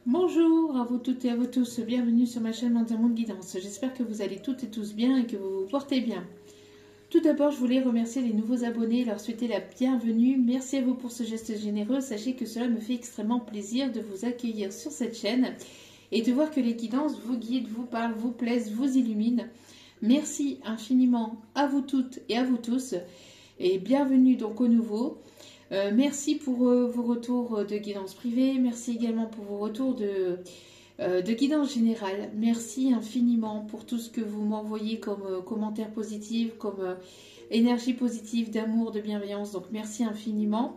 Bonjour à vous toutes et à vous tous, bienvenue sur ma chaîne Mendiant Monde Guidance. J'espère que vous allez toutes et tous bien et que vous vous portez bien. Tout d'abord, je voulais remercier les nouveaux abonnés et leur souhaiter la bienvenue. Merci à vous pour ce geste généreux. Sachez que cela me fait extrêmement plaisir de vous accueillir sur cette chaîne et de voir que les guidances vous guident, vous parlent, vous plaisent, vous illuminent. Merci infiniment à vous toutes et à vous tous et bienvenue donc au nouveau. Merci pour vos retours de guidance privée, merci également pour vos retours de guidance générale. Merci infiniment pour tout ce que vous m'envoyez comme commentaires positifs, comme énergie positive, d'amour, de bienveillance. Donc merci infiniment.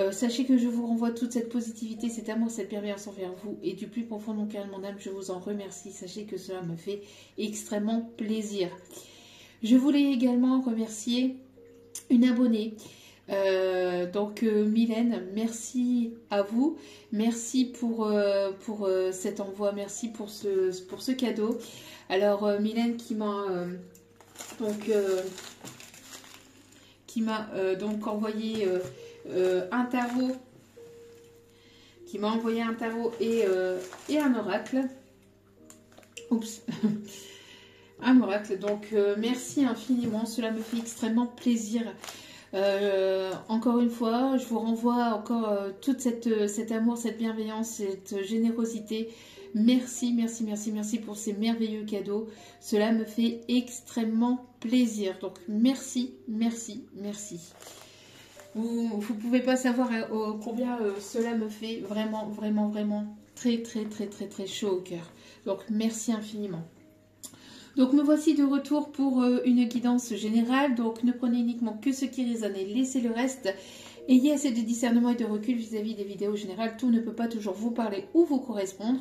Sachez que je vous renvoie toute cette positivité, cet amour, cette bienveillance envers vous et du plus profond de mon cœur et de mon âme, je vous en remercie. Sachez que cela me fait extrêmement plaisir. Je voulais également remercier une abonnée. Mylène, merci à vous, merci pour cet envoi, merci pour ce cadeau. Alors Mylène qui m'a donc envoyé un tarot, et un oracle. Oups. Un oracle, donc merci infiniment, cela me fait extrêmement plaisir. Encore une fois, je vous renvoie encore tout cet amour, cette bienveillance, cette générosité. Merci, merci, merci, merci pour ces merveilleux cadeaux. Cela me fait extrêmement plaisir. Donc merci, merci, merci. Vous ne pouvez pas savoir combien cela me fait vraiment, vraiment, vraiment très, très, très, très, très chaud au cœur. Donc merci infiniment. Donc me voici de retour pour une guidance générale. Donc ne prenez uniquement que ce qui résonne et laissez le reste. Ayez assez de discernement et de recul vis-à-vis des vidéos générales. Tout ne peut pas toujours vous parler ou vous correspondre.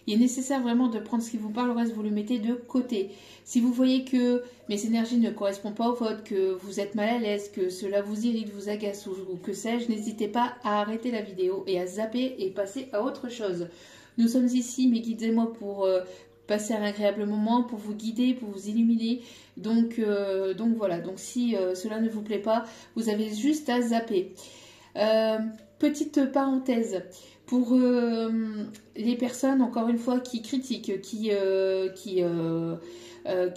Il est nécessaire vraiment de prendre ce qui vous parle, le reste vous le mettez de côté. Si vous voyez que mes énergies ne correspondent pas aux vôtres, que vous êtes mal à l'aise, que cela vous irrite, vous agace ou que sais-je, n'hésitez pas à arrêter la vidéo et à zapper et passer à autre chose. Nous sommes ici, mes guides et moi, pour passer un agréable moment, pour vous guider, pour vous illuminer. Donc voilà, donc si cela ne vous plaît pas, vous avez juste à zapper. Petite parenthèse, pour les personnes, encore une fois, qui critiquent, qui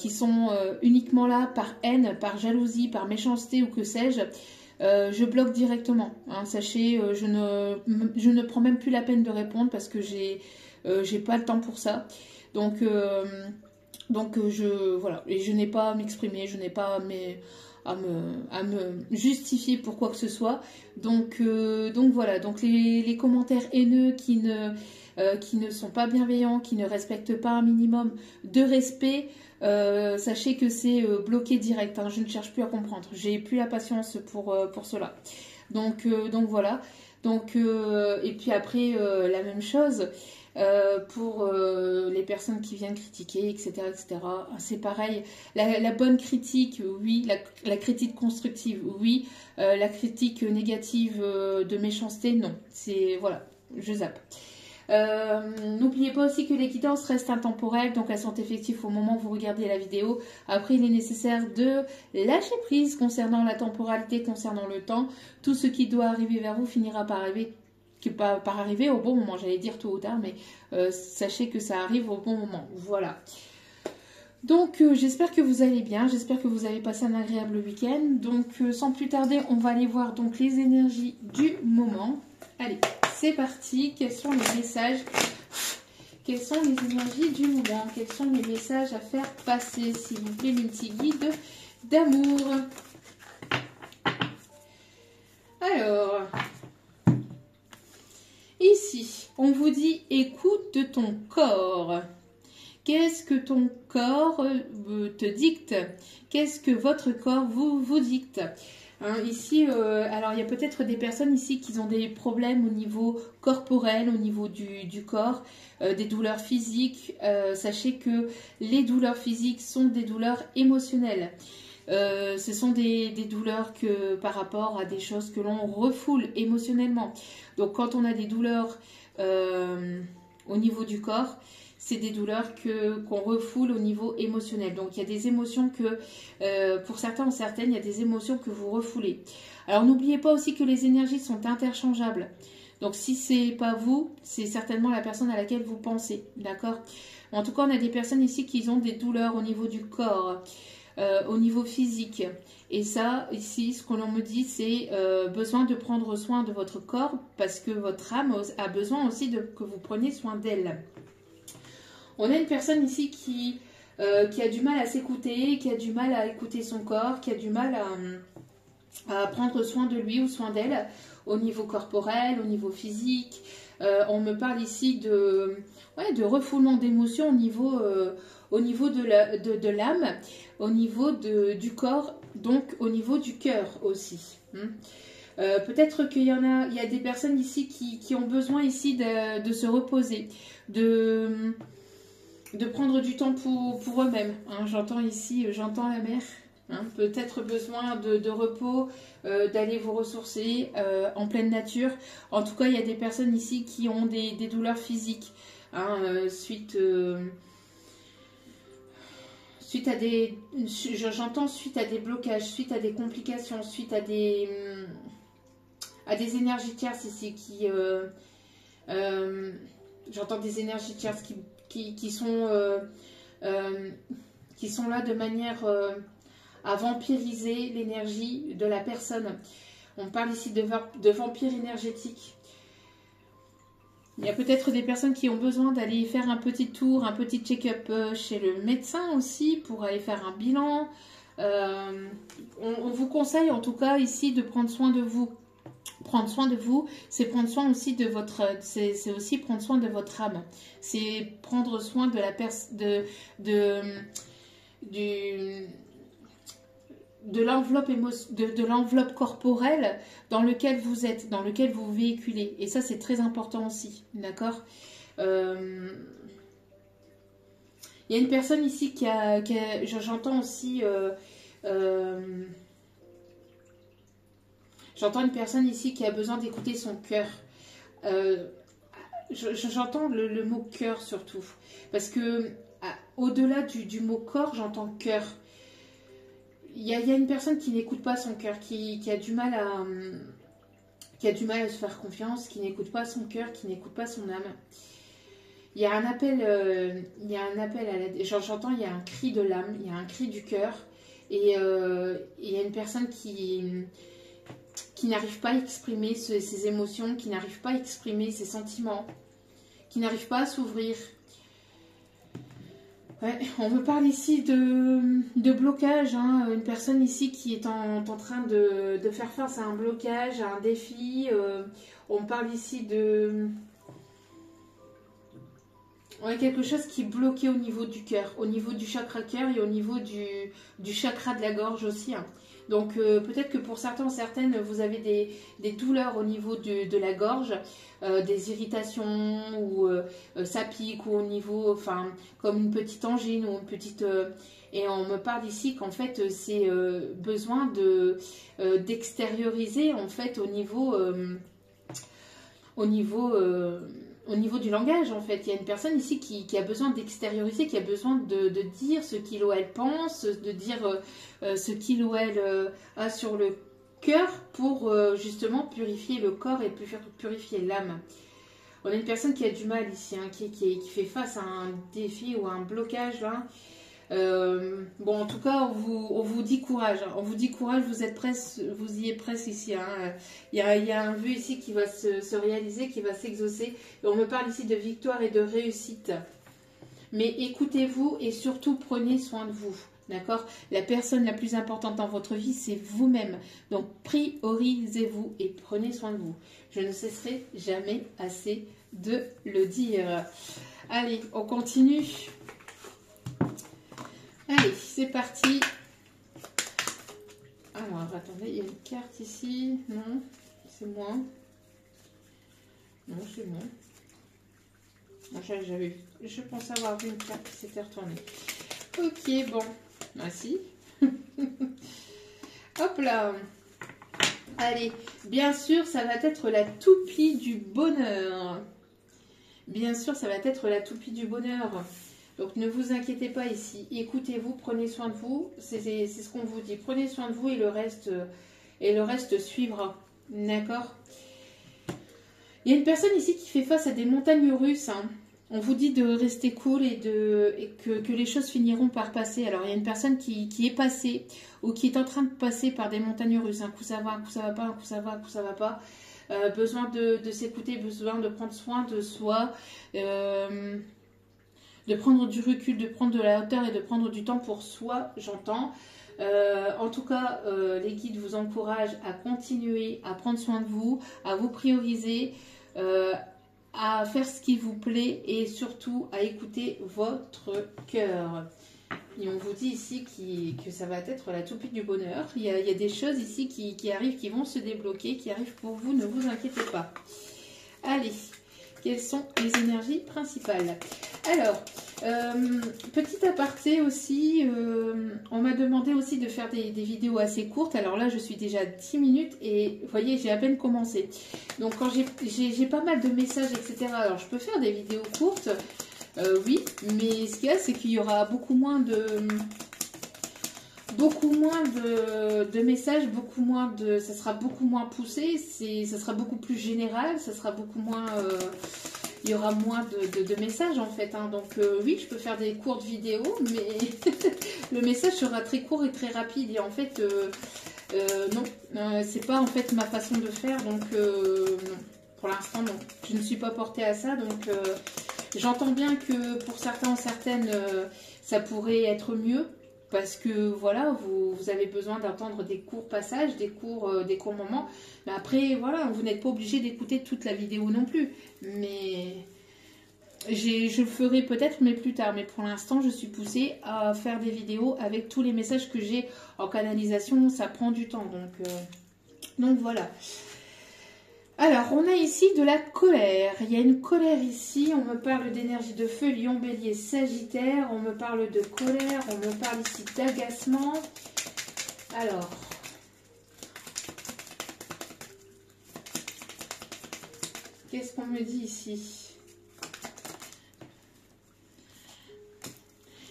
sont uniquement là par haine, par jalousie, par méchanceté ou que sais-je, je bloque directement. Hein, sachez, je ne prends même plus la peine de répondre parce que j'ai pas le temps pour ça. Donc voilà, et je n'ai pas à m'exprimer, je n'ai pas à me justifier pour quoi que ce soit. Donc voilà, donc les commentaires haineux qui ne sont pas bienveillants, qui ne respectent pas un minimum de respect, sachez que c'est bloqué direct, hein, je ne cherche plus à comprendre, j'ai plus la patience pour cela. Donc voilà, et puis après la même chose. Pour les personnes qui viennent critiquer, etc. C'est pareil. La bonne critique, oui. La critique constructive, oui. La critique négative de méchanceté, non. C'est voilà, je zappe. N'oubliez pas aussi que les guidances restent intemporelles, donc elles sont effectives au moment où vous regardez la vidéo. Après, il est nécessaire de lâcher prise concernant la temporalité, concernant le temps. Tout ce qui doit arriver vers vous finira par arriver au bon moment, j'allais dire tôt ou tard, mais sachez que ça arrive au bon moment, voilà. Donc j'espère que vous allez bien, j'espère que vous avez passé un agréable week-end. Donc sans plus tarder, on va aller voir donc les énergies du moment. Allez, c'est parti. Quels sont les messages? Quelles sont les énergies du moment? Quels sont les messages à faire passer, s'il vous plaît, mes petits guides d'amour? Alors... ici, on vous dit écoute de ton corps. Qu'est-ce que ton corps te dicte? Qu'est-ce que votre corps vous dicte? Hein, ici, alors il y a peut-être des personnes ici qui ont des problèmes au niveau corporel, au niveau du corps, des douleurs physiques. Sachez que les douleurs physiques sont des douleurs émotionnelles. Ce sont des douleurs par rapport à des choses que l'on refoule émotionnellement. Donc quand on a des douleurs au niveau du corps, c'est des douleurs qu'on refoule au niveau émotionnel. Donc il y a des émotions pour certains ou certaines, il y a des émotions que vous refoulez. Alors n'oubliez pas aussi que les énergies sont interchangeables. Donc si c'est pas vous, c'est certainement la personne à laquelle vous pensez, d'accord? En tout cas, on a des personnes ici qui ont des douleurs au niveau du corps, au niveau physique. Et ça, ici, ce que l'on me dit, c'est besoin de prendre soin de votre corps parce que votre âme a besoin aussi que vous preniez soin d'elle. On a une personne ici qui a du mal à s'écouter, qui a du mal à écouter son corps, qui a du mal à prendre soin de lui ou soin d'elle au niveau corporel, au niveau physique. On me parle ici de refoulement d'émotions au niveau de l'âme, au niveau du corps, donc au niveau du cœur aussi. Peut-être qu'il y a des personnes ici qui ont besoin ici de se reposer, de prendre du temps pour eux-mêmes. Hein. J'entends ici, j'entends la mer. Hein. Peut-être besoin de repos, d'aller vous ressourcer en pleine nature. En tout cas, il y a des personnes ici qui ont des douleurs physiques. Hein, suite à des... J'entends suite à des blocages, suite à des complications, suite à des énergies tierces ici j'entends des énergies tierces qui sont là de manière à vampiriser l'énergie de la personne. On parle ici de vampire énergétique. Il y a peut-être des personnes qui ont besoin d'aller faire un petit tour, un petit check-up chez le médecin aussi pour aller faire un bilan. On vous conseille en tout cas ici de prendre soin de vous. Prendre soin de vous, c'est prendre soin aussi de votre, c'est aussi prendre soin de votre âme. C'est prendre soin de la de l'enveloppe corporelle dans lequel vous êtes, dans lequel vous véhiculez. Et ça, c'est très important aussi, d'accord? Il y a une personne ici j'entends aussi... j'entends une personne ici qui a besoin d'écouter son cœur. J'entends le mot cœur surtout. Parce que au-delà du mot corps, j'entends cœur. Il y a une personne qui n'écoute pas son cœur, qui a du mal à se faire confiance, qui n'écoute pas son cœur, qui n'écoute pas son âme. Il y a un appel, à l'aide. J'entends, il y a un cri de l'âme, il y a un cri du cœur. Et il y a une personne qui n'arrive pas à exprimer ses émotions, qui n'arrive pas à exprimer ses sentiments, qui n'arrive pas à s'ouvrir. Ouais, on me parle ici de blocage, hein. Une personne ici qui est en train de faire face à un blocage, à un défi. On me parle ici de quelque chose qui est bloqué au niveau du cœur, au niveau du chakra cœur et au niveau du chakra de la gorge aussi. Hein. Donc peut-être que pour certaines, vous avez des douleurs au niveau de la gorge, des irritations ou ça pique ou au niveau, enfin comme une petite angine ou une petite... et on me parle ici qu'en fait c'est besoin d'extérioriser en fait au niveau du langage, en fait. Il y a une personne ici qui a besoin d'extérioriser, qui a besoin de dire ce qu'il ou elle pense, de dire ce qu'il ou elle a sur le cœur pour justement purifier le corps et purifier l'âme. On a une personne qui a du mal ici, hein, qui fait face à un défi ou à un blocage, là. Bon, en tout cas, on vous dit courage. Hein. On vous dit courage, vous y êtes presque ici. Hein. Il y a un vœu ici qui va se réaliser, qui va s'exaucer. Et on me parle ici de victoire et de réussite. Mais écoutez-vous et surtout prenez soin de vous. D'accord? La personne la plus importante dans votre vie, c'est vous-même. Donc, priorisez-vous et prenez soin de vous. Je ne cesserai jamais assez de le dire. Allez, on continue. Allez, c'est parti. Alors, attendez, il y a une carte ici. Non, c'est moi. Non, c'est moi. Je pensais avoir vu une carte qui s'était retournée. Ok, bon. Ah si. Hop là. Allez, bien sûr, ça va être la toupie du bonheur. Bien sûr, ça va être la toupie du bonheur. Donc ne vous inquiétez pas ici, écoutez-vous, prenez soin de vous, c'est ce qu'on vous dit, prenez soin de vous et le reste suivra, d'accord? Il y a une personne ici qui fait face à des montagnes russes, hein. On vous dit de rester cool et que les choses finiront par passer. Alors, il y a une personne qui est passée ou qui est en train de passer par des montagnes russes. Un coup ça va, un coup ça va pas, un coup ça va, un coup ça va pas. Besoin de s'écouter, besoin de prendre soin de soi, de prendre du recul, de prendre de la hauteur et de prendre du temps pour soi, j'entends. En tout cas, les guides vous encouragent à continuer, à prendre soin de vous, à vous prioriser, à faire ce qui vous plaît et surtout à écouter votre cœur. Et on vous dit ici que ça va être la toupie du bonheur. Il y a des choses ici qui arrivent, qui vont se débloquer, qui arrivent pour vous, ne vous inquiétez pas. Allez, quelles sont les énergies principales? Alors, petit aparté aussi, on m'a demandé aussi de faire des vidéos assez courtes. Alors là, je suis déjà à 10 minutes et vous voyez, j'ai à peine commencé. Donc quand j'ai pas mal de messages, etc. Alors je peux faire des vidéos courtes, oui, mais ce qu'il y a, c'est qu'il y aura beaucoup moins de messages, ça sera beaucoup moins poussé, ça sera beaucoup plus général, ça sera beaucoup moins... il y aura moins de messages en fait, hein. Donc oui, je peux faire des courtes vidéos, mais le message sera très court et très rapide. Et en fait, non, c'est pas en fait ma façon de faire. Donc non, pour l'instant, non. Je ne suis pas portée à ça. Donc j'entends bien que pour certains ou certaines, ça pourrait être mieux. Parce que voilà, vous avez besoin d'entendre des courts passages, des courts moments. Mais après, voilà, vous n'êtes pas obligé d'écouter toute la vidéo non plus. Mais je le ferai peut-être, mais plus tard. Mais pour l'instant, je suis poussée à faire des vidéos avec tous les messages que j'ai en canalisation. Ça prend du temps. Donc voilà. Alors, on a ici de la colère. Il y a une colère ici. On me parle d'énergie de feu, lion, bélier, sagittaire. On me parle de colère. On me parle ici d'agacement. Alors, qu'est-ce qu'on me dit ici?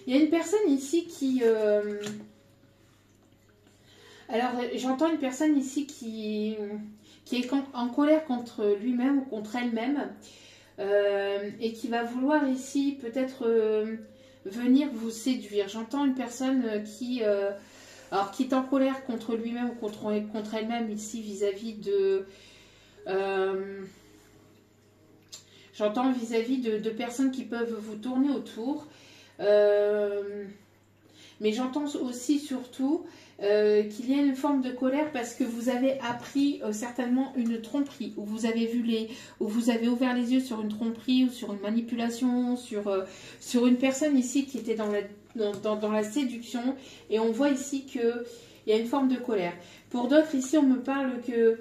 Il y a une personne ici qui... Alors, j'entends une personne ici qui est en colère contre lui-même ou contre elle-même et qui va vouloir ici peut-être venir vous séduire. J'entends une personne qui est en colère contre lui-même ou contre elle-même ici vis-à-vis de... j'entends vis-à-vis de personnes qui peuvent vous tourner autour. Mais j'entends aussi surtout qu'il y a une forme de colère parce que vous avez appris certainement une tromperie, ou vous avez ouvert les yeux sur une tromperie ou sur une manipulation, sur une personne ici qui était dans la séduction, et on voit ici qu'il y a une forme de colère. Pour d'autres ici, on me parle qu'il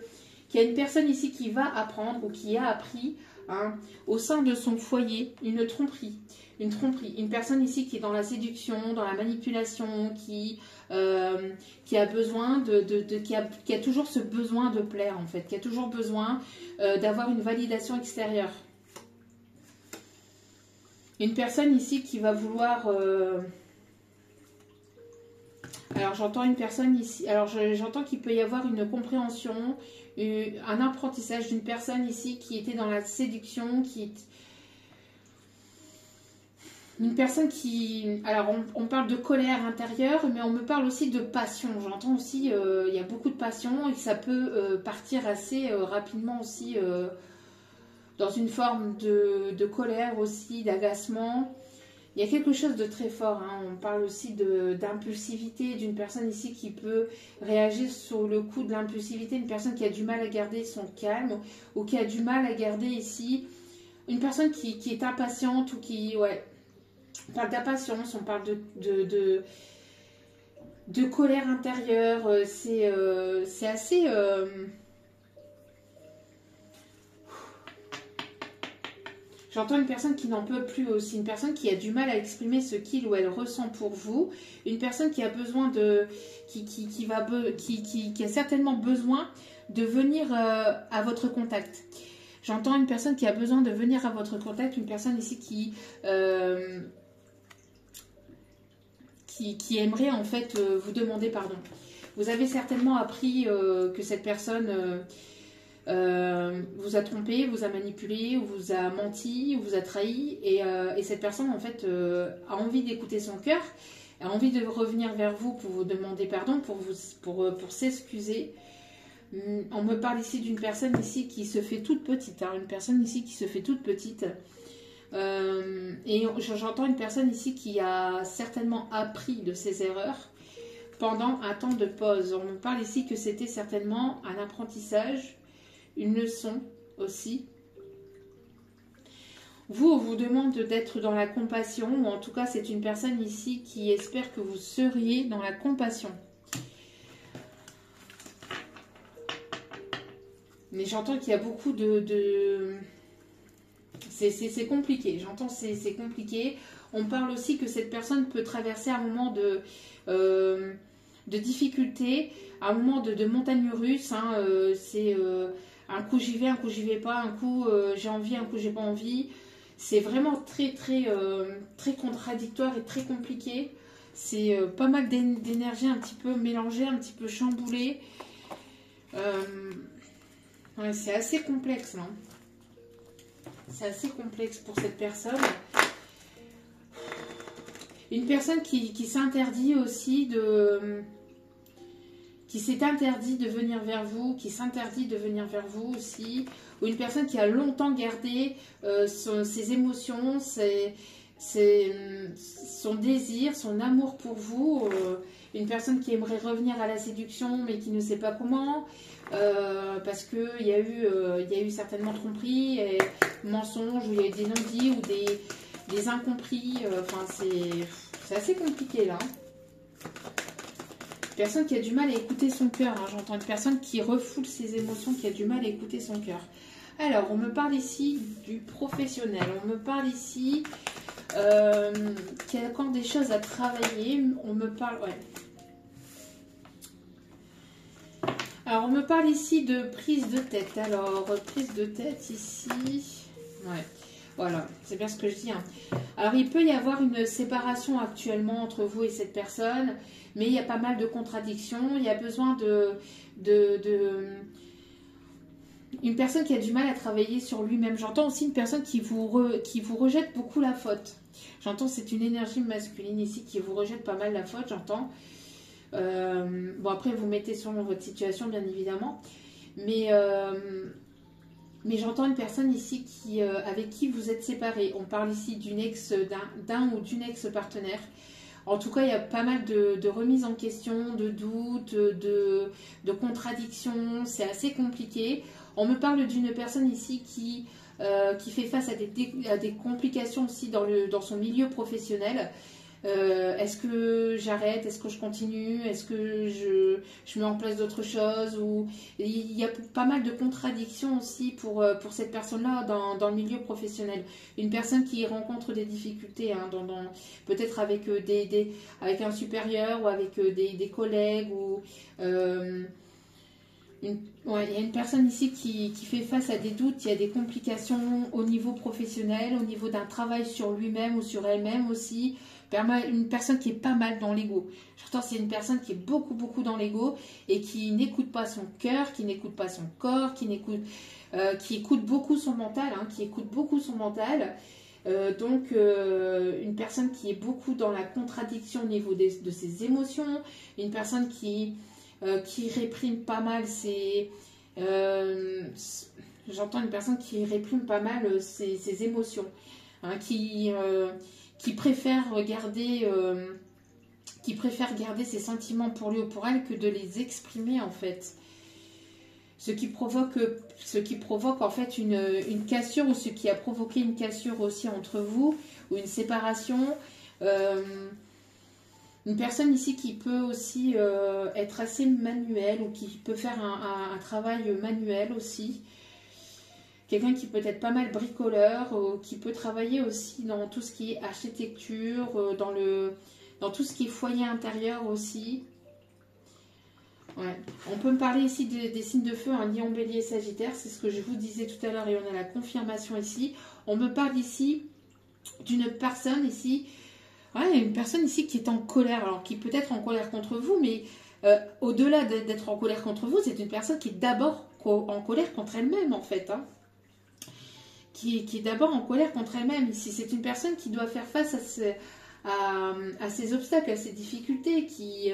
y a une personne ici qui va apprendre ou qui a appris au sein de son foyer une tromperie. Une personne ici qui est dans la séduction, dans la manipulation, qui a besoin qui a toujours ce besoin de plaire en fait, qui a toujours besoin d'avoir une validation extérieure. Une personne ici qui va vouloir... Alors j'entends une personne ici, alors j'entends qu'il peut y avoir une compréhension, un apprentissage d'une personne ici qui était dans la séduction, une personne qui... Alors, on parle de colère intérieure, mais on me parle aussi de passion. J'entends aussi, il y a beaucoup de passion et ça peut partir assez rapidement aussi dans une forme de colère aussi, d'agacement. Il y a quelque chose de très fort. On parle aussi d'impulsivité, d'une personne ici qui peut réagir sur le coup de l'impulsivité. Une personne qui a du mal à garder son calme ou qui a du mal à garder ici... Une personne qui est impatiente ou qui... Ouais, on parle d'impatience, on parle de colère intérieure, c'est assez... J'entends une personne qui n'en peut plus aussi, une personne qui a du mal à exprimer ce qu'il ou elle ressent pour vous, une personne qui a besoin qui a certainement besoin de venir à votre contact. J'entends une personne qui a besoin de venir à votre contact, une personne ici qui aimerait en fait vous demander pardon. Vous avez certainement appris que cette personne vous a trompé, vous a manipulé, ou vous a menti, ou vous a trahi, et cette personne en fait a envie d'écouter son cœur, a envie de revenir vers vous pour vous demander pardon, pour s'excuser. On me parle ici d'une personne ici qui se fait toute petite, hein, une personne ici qui se fait toute petite. Et j'entends une personne ici qui a certainement appris de ses erreurs pendant un temps de pause. On me parle ici que c'était certainement un apprentissage, une leçon aussi. Vous, on vous demande d'être dans la compassion, ou en tout cas c'est une personne ici qui espère que vous seriez dans la compassion. Mais j'entends qu'il y a beaucoup c'est compliqué, j'entends c'est compliqué. On parle aussi que cette personne peut traverser un moment de difficulté, un moment de montagne russe. Hein, un coup j'y vais, un coup j'y vais pas, un coup j'ai envie, un coup j'ai pas envie. C'est vraiment très contradictoire et très compliqué. C'est pas mal d'énergie un petit peu mélangée, un petit peu chamboulée. Ouais, c'est assez complexe, là. C'est assez complexe pour cette personne. Une personne qui s'interdit aussi qui s'est interdit de venir vers vous, qui s'interdit de venir vers vous aussi, ou une personne qui a longtemps gardé ses émotions, son désir, son amour pour vous, une personne qui aimerait revenir à la séduction mais qui ne sait pas comment, parce qu'il y a eu certainement tromperie, et mensonges, où il y a eu des non-dits ou des incompris, enfin c'est assez compliqué là. Personne qui a du mal à écouter son cœur, hein. J'entends une personne qui refoule ses émotions, qui a du mal à écouter son cœur. Alors, on me parle ici du professionnel, on me parle ici qu'il y a encore des choses à travailler, on me parle, ouais. Alors, on me parle ici de prise de tête, alors, prise de tête ici, ouais. Voilà, c'est bien ce que je dis. Hein. Alors, il peut y avoir une séparation actuellement entre vous et cette personne, mais il y a pas mal de contradictions. Il y a besoin une personne qui a du mal à travailler sur lui-même. J'entends aussi une personne qui vous rejette beaucoup la faute. J'entends, c'est une énergie masculine ici qui vous rejette pas mal la faute, j'entends. Bon, après, vous mettez selon votre situation, bien évidemment. Mais j'entends une personne ici avec qui vous êtes séparés. On parle ici d'un ou d'une ex-partenaire. En tout cas, il y a pas mal de remises en question, de doutes, de contradictions. C'est assez compliqué. On me parle d'une personne ici qui fait face à des complications aussi dans son milieu professionnel. Est-ce que j'arrête? Est-ce que je continue? Est-ce que je mets en place d'autres choses? Il y a pas mal de contradictions aussi pour cette personne-là dans le milieu professionnel. Une personne qui rencontre des difficultés, hein, peut-être avec, avec un supérieur ou avec des collègues. Il y a une personne ici qui fait face à des doutes, il y a des complications au niveau professionnel, au niveau d'un travail sur lui-même ou sur elle-même aussi. Une personne qui est pas mal dans l'ego. J'entends, c'est une personne qui est beaucoup dans l'ego et qui n'écoute pas son cœur, qui n'écoute pas son corps, qui écoute beaucoup son mental, hein, donc, une personne qui est beaucoup dans la contradiction au niveau de ses émotions, une personne qui réprime pas mal j'entends une personne qui réprime pas mal ses émotions, hein, qui préfère garder ses sentiments pour lui ou pour elle que de les exprimer en fait. Ce qui provoque en fait une cassure, ou ce qui a provoqué une cassure aussi entre vous, ou une séparation. Une personne ici qui peut aussi être assez manuelle, ou qui peut faire un travail manuel aussi. Quelqu'un qui peut être pas mal bricoleur, qui peut travailler aussi dans tout ce qui est architecture, dans tout ce qui est foyer intérieur aussi. Ouais. On peut me parler ici des signes de feu, un lion, bélier, sagittaire, c'est ce que je vous disais tout à l'heure et on a la confirmation ici. On me parle ici d'une personne ici, ouais, une personne ici qui est en colère, alors qui peut être en colère contre vous, mais au-delà d'être en colère contre vous, c'est une personne qui est d'abord en colère contre elle-même en fait, hein. Qui est d'abord en colère contre elle-même. Ici, c'est une personne qui doit faire face à ses obstacles, à ses difficultés, qui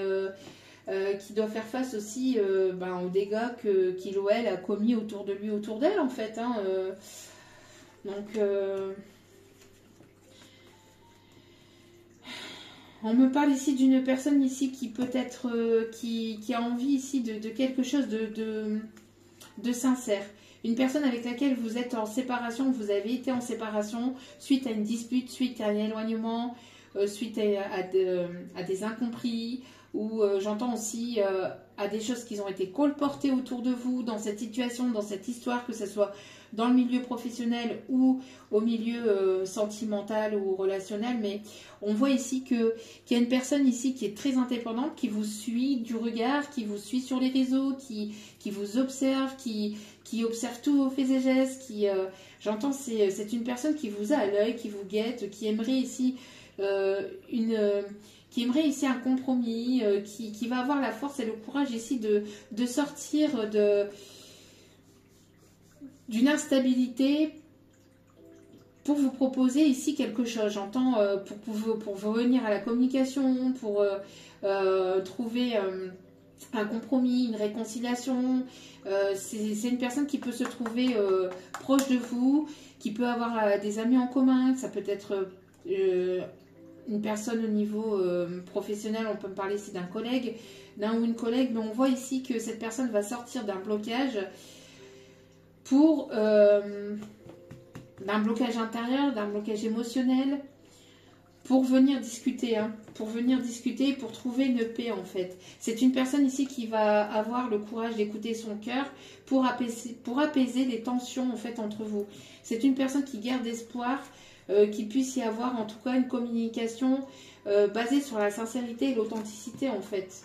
doit faire face aussi aux dégâts qu'il ou elle a commis autour de lui, autour d'elle en fait, hein. Donc, on me parle ici d'une personne ici qui peut-être qui a envie ici de quelque chose de sincère. Une personne avec laquelle vous êtes en séparation, vous avez été en séparation suite à une dispute, suite à un éloignement, suite à des incompris, ou j'entends aussi à des choses qui ont été colportées autour de vous dans cette situation, dans cette histoire, que ce soit dans le milieu professionnel ou au milieu sentimental ou relationnel. Mais on voit ici qu'il y a une personne ici qui est très indépendante, qui vous suit du regard, qui vous suit sur les réseaux, qui vous observe, qui observe tous vos faits et gestes, j'entends, c'est une personne qui vous a à l'œil, qui vous guette, qui aimerait ici qui aimerait ici un compromis, qui va avoir la force et le courage ici de sortir d'une instabilité pour vous proposer ici quelque chose. J'entends pour revenir à la communication, pour trouver un compromis, une réconciliation. C'est une personne qui peut se trouver proche de vous, qui peut avoir des amis en commun, ça peut être une personne au niveau professionnel, on peut me parler ici d'un collègue, d'un ou une collègue, mais on voit ici que cette personne va sortir d'un blocage d'un blocage intérieur, d'un blocage émotionnel, pour venir discuter, hein, pour trouver une paix en fait. C'est une personne ici qui va avoir le courage d'écouter son cœur pour apaiser les tensions en fait entre vous. C'est une personne qui garde espoir qu'il puisse y avoir en tout cas une communication basée sur la sincérité et l'authenticité en fait,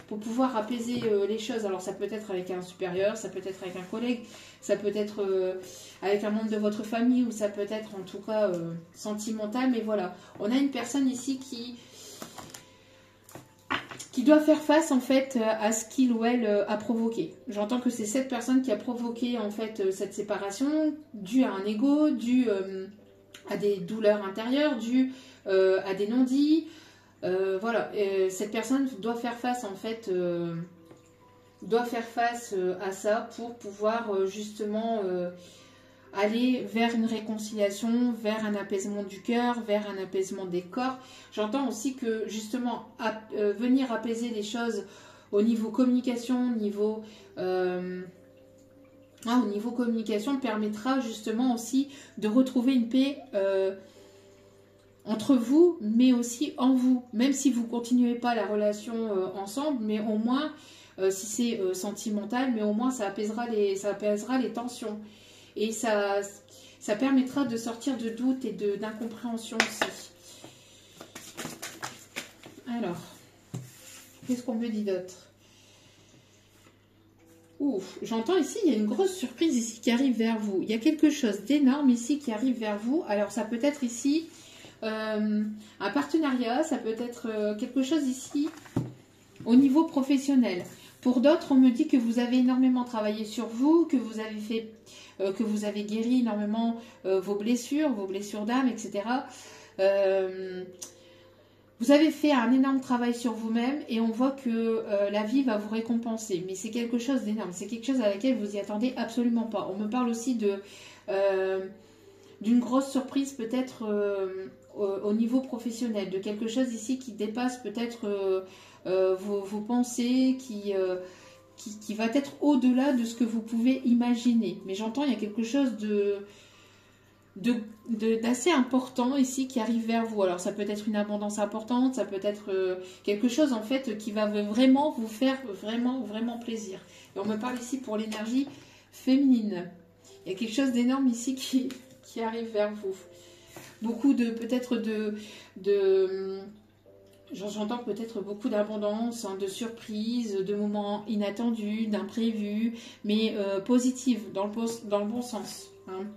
pour pouvoir apaiser les choses. Alors ça peut être avec un supérieur, ça peut être avec un collègue, ça peut être avec un membre de votre famille, ou ça peut être en tout cas sentimental, mais voilà. On a une personne ici qui doit faire face en fait à ce qu'il ou elle a provoqué. J'entends que c'est cette personne qui a provoqué en fait cette séparation, due à un ego, due à des douleurs intérieures, due à des non-dits. Voilà, cette personne doit faire face en fait, à ça pour pouvoir justement aller vers une réconciliation, vers un apaisement du cœur, vers un apaisement des corps. J'entends aussi que justement venir apaiser les choses au niveau communication, au niveau communication permettra justement aussi de retrouver une paix entre vous, mais aussi en vous. Même si vous ne continuez pas la relation ensemble, mais au moins, si c'est sentimental, mais au moins ça apaisera les tensions. Et ça permettra de sortir de doutes et d'incompréhension aussi. Alors, qu'est-ce qu'on me dit d'autre? Ouf, j'entends ici, il y a une grosse surprise ici qui arrive vers vous. Il y a quelque chose d'énorme ici qui arrive vers vous. Alors, ça peut être ici un partenariat, ça peut être quelque chose ici au niveau professionnel. Pour d'autres, on me dit que vous avez énormément travaillé sur vous, que vous avez guéri énormément vos blessures d'âme, etc. Vous avez fait un énorme travail sur vous-même et on voit que la vie va vous récompenser. Mais c'est quelque chose d'énorme, c'est quelque chose à laquelle vous n'y attendez absolument pas. On me parle aussi d'une grosse surprise peut-être au niveau professionnel, de quelque chose ici qui dépasse peut-être vos pensées, qui va être au-delà de ce que vous pouvez imaginer. Mais j'entends, il y a quelque chose d'assez important ici qui arrive vers vous. Alors ça peut être une abondance importante, ça peut être quelque chose en fait qui va vraiment vous faire vraiment plaisir. Et on me parle ici pour l'énergie féminine. Il y a quelque chose d'énorme ici qui arrive vers vous. Beaucoup j'entends peut-être beaucoup d'abondance, hein, de surprises, de moments inattendus, d'imprévus, mais positifs, dans le bon sens. Hein.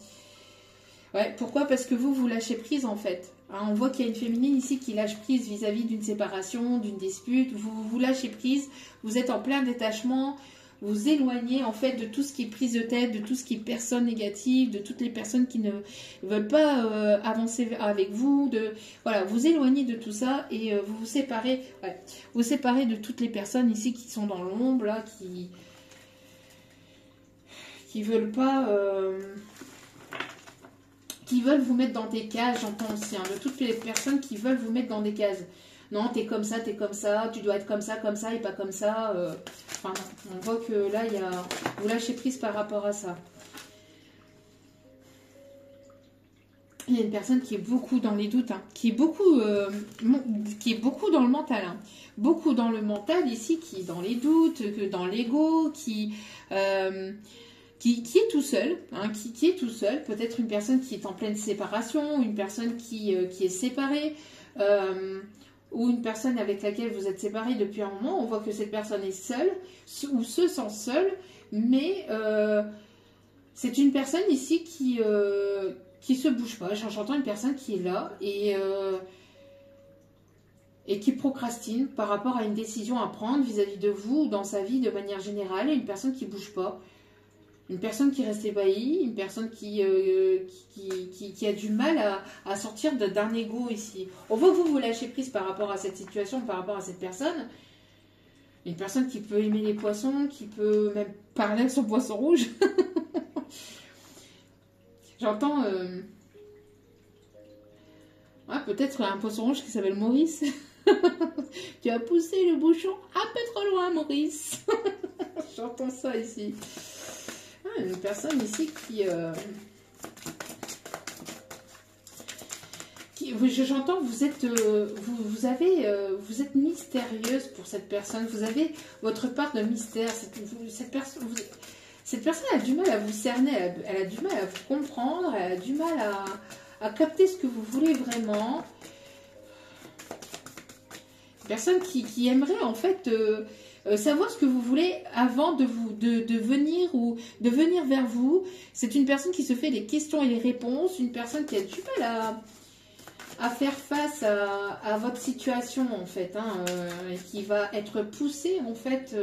Ouais, pourquoi? Parce que vous lâchez prise en fait. Hein, on voit qu'il y a une féminine ici qui lâche prise vis-à-vis d'une séparation, d'une dispute. Vous lâchez prise, vous êtes en plein détachement, vous éloigner en fait de tout ce qui est prise de tête, de tout ce qui est personnes négatives, de toutes les personnes qui ne veulent pas avancer avec vous, voilà, vous éloignez de tout ça et vous vous séparez, ouais, vous séparez de toutes les personnes ici qui sont dans l'ombre, là, qui veulent pas, qui veulent vous mettre dans des cases, j'entends aussi, hein, de toutes les personnes qui veulent vous mettre dans des cases. Non, t'es comme ça, tu dois être comme ça et pas comme ça. Enfin, non. On voit que là, vous lâchez prise par rapport à ça. Il y a une personne qui est beaucoup dans les doutes, hein, qui est beaucoup dans le mental. Hein. Beaucoup dans le mental ici, qui est dans les doutes, dans l'ego, qui est tout seul, hein, qui est tout seul. Peut-être une personne qui est en pleine séparation, une personne qui est séparée. Ou une personne avec laquelle vous êtes séparés depuis un moment, on voit que cette personne est seule, ou se sent seule, mais c'est une personne ici qui se bouge pas. J'entends une personne qui est là et qui procrastine par rapport à une décision à prendre vis-à-vis de vous, dans sa vie de manière générale, et une personne qui bouge pas. Une personne qui reste ébahie, une personne qui a du mal à sortir d'un ego ici. On voit que vous lâchez prise par rapport à cette situation, par rapport à cette personne. Une personne qui peut aimer les poissons, qui peut même parler avec son poisson rouge. J'entends... Ouais, peut-être un poisson rouge qui s'appelle Maurice. Tu as poussé le bouchon un peu trop loin, Maurice. J'entends ça ici. Une personne ici j'entends, vous êtes mystérieuse pour cette personne. Vous avez votre part de mystère. Cette personne a du mal à vous cerner. Elle a du mal à vous comprendre. Elle a du mal à capter ce que vous voulez vraiment. Une personne qui aimerait en fait savoir ce que vous voulez avant de venir ou de venir vers vous. C'est une personne qui se fait des questions et des réponses, une personne qui a du mal à faire face à votre situation en fait, hein, et qui va être poussée en fait,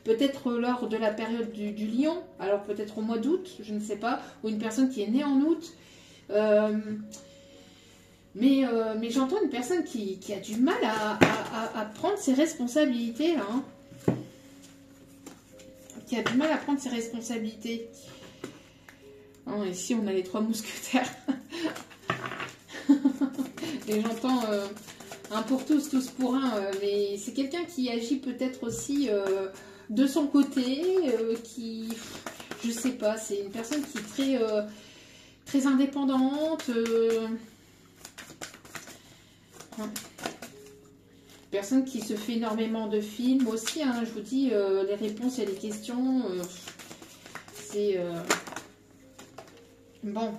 peut-être lors de la période du lion, alors peut-être au mois d'août, je ne sais pas, ou une personne qui est née en août. Mais j'entends une personne qui a du mal à prendre ses responsabilités là, hein. Qui a du mal à prendre ses responsabilités. Oh, ici, on a les 3 mousquetaires. Et j'entends un pour tous, tous pour un. Mais c'est quelqu'un qui agit peut-être aussi de son côté, qui... Je sais pas, c'est une personne qui est très indépendante. Personne qui se fait énormément de films aussi, hein, je vous dis, les réponses et les questions, c'est... Bon.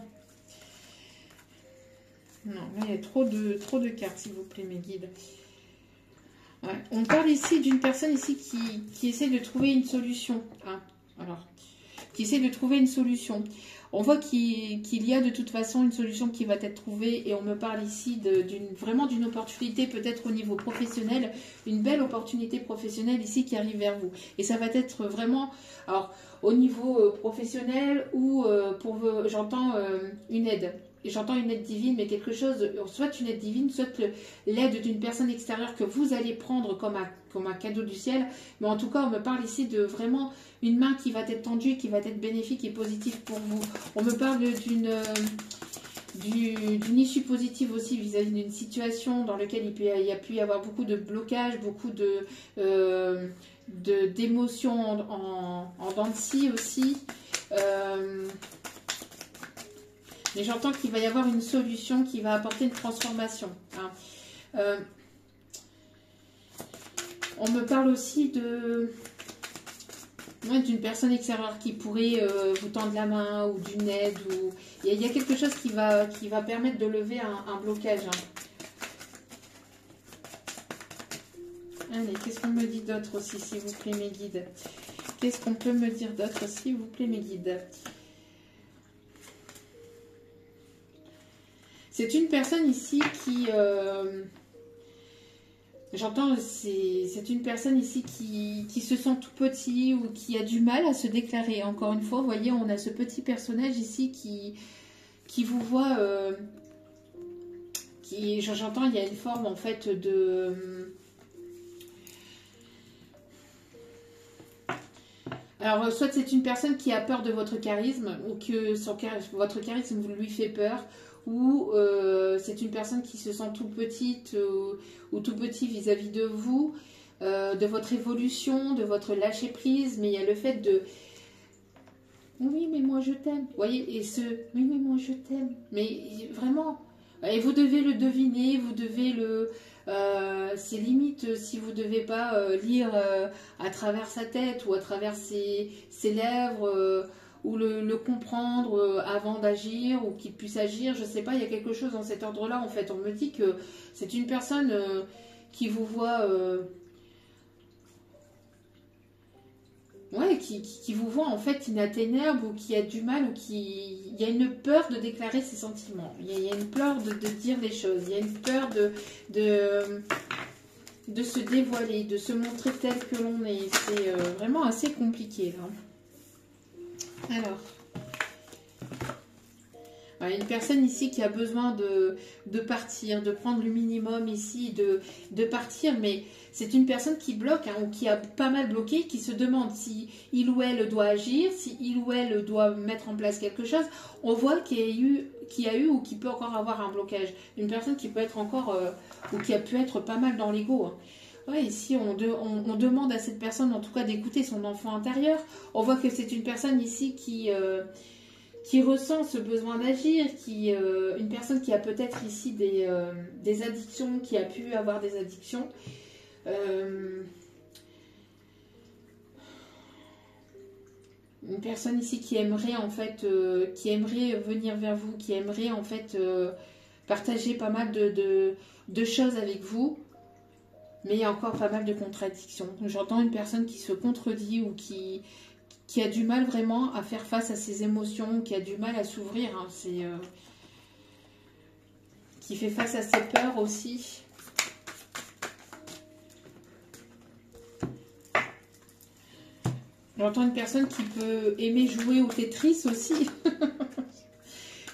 Non, là, il y a trop de cartes, s'il vous plaît, mes guides. Ouais. On parle ici d'une personne ici qui essaie de trouver une solution. Hein, alors, qui essaie de trouver une solution. On voit qu'il y a de toute façon une solution qui va être trouvée et on me parle ici vraiment d'une opportunité peut-être au niveau professionnel, une belle opportunité professionnelle ici qui arrive vers vous. Et ça va être vraiment, alors au niveau professionnel ou j'entends une aide. Et j'entends une aide divine, mais quelque chose, soit une aide divine, soit l'aide d'une personne extérieure que vous allez prendre comme un cadeau du ciel. Mais en tout cas, on me parle ici de vraiment une main qui va être tendue, qui va être bénéfique et positive pour vous. On me parle d'une issue positive aussi vis-à-vis d'une situation dans laquelle il y a pu y avoir beaucoup de blocages, beaucoup d'émotions en dents de scie aussi. Mais j'entends qu'il va y avoir une solution qui va apporter une transformation. Hein. On me parle aussi d'une personne extérieure qui pourrait vous tendre la main ou d'une aide. Il y a quelque chose qui va permettre de lever un blocage. Hein. Allez, qu'est-ce qu'on me dit d'autre aussi, s'il vous plaît, mes guides? Qu'est-ce qu'on peut me dire d'autre, s'il vous plaît, mes guides? C'est une personne ici J'entends, c'est une personne ici qui se sent tout petit ou qui a du mal à se déclarer. Encore une fois, vous voyez, on a ce petit personnage ici qui vous voit, j'entends, il y a une forme en fait de... Alors, soit c'est une personne qui a peur de votre charisme, ou que votre charisme lui fait peur, ou c'est une personne qui se sent tout petite ou tout petit vis-à-vis de vous, de votre évolution, de votre lâcher-prise, mais il y a le fait de... Oui, mais moi je t'aime. Vous voyez, et ce... Oui, mais moi je t'aime. Mais vraiment... Et vous devez le deviner, vous devez le... c'est limite si vous ne devez pas lire à travers sa tête ou à travers ses lèvres ou le comprendre avant d'agir ou qu'il puisse agir. Je ne sais pas, il y a quelque chose dans cet ordre-là. En fait, on me dit que c'est une personne qui vous voit... Ouais, qui vous voit en fait inatteignable ou qui a du mal ou qui... Il y a une peur de déclarer ses sentiments. Il y a une peur de dire les choses. Il y a une peur de se dévoiler, de se montrer tel que l'on est. C'est vraiment assez compliqué, là. Alors... Voilà, une personne ici qui a besoin de partir, de prendre le minimum ici, de partir, mais c'est une personne qui bloque, hein, ou qui a pas mal bloqué, qui se demande si il ou elle doit agir, si il ou elle doit mettre en place quelque chose. On voit qu'il y a eu ou qui peut encore avoir un blocage. Une personne qui peut être encore, ou qui a pu être pas mal dans l'ego. Hein. Ouais, ici, on demande à cette personne, en tout cas, d'écouter son enfant intérieur. On voit que c'est une personne ici qui ressent ce besoin d'agir, une personne qui a peut-être ici des addictions, qui a pu avoir des addictions. Une personne ici qui aimerait en fait, qui aimerait venir vers vous, qui aimerait en fait partager pas mal de choses avec vous, mais il y a encore pas mal de contradictions. J'entends une personne qui se contredit ou qui a du mal vraiment à faire face à ses émotions, qui a du mal à s'ouvrir, hein, qui fait face à ses peurs aussi. J'entends une personne qui peut aimer jouer au Tetris aussi.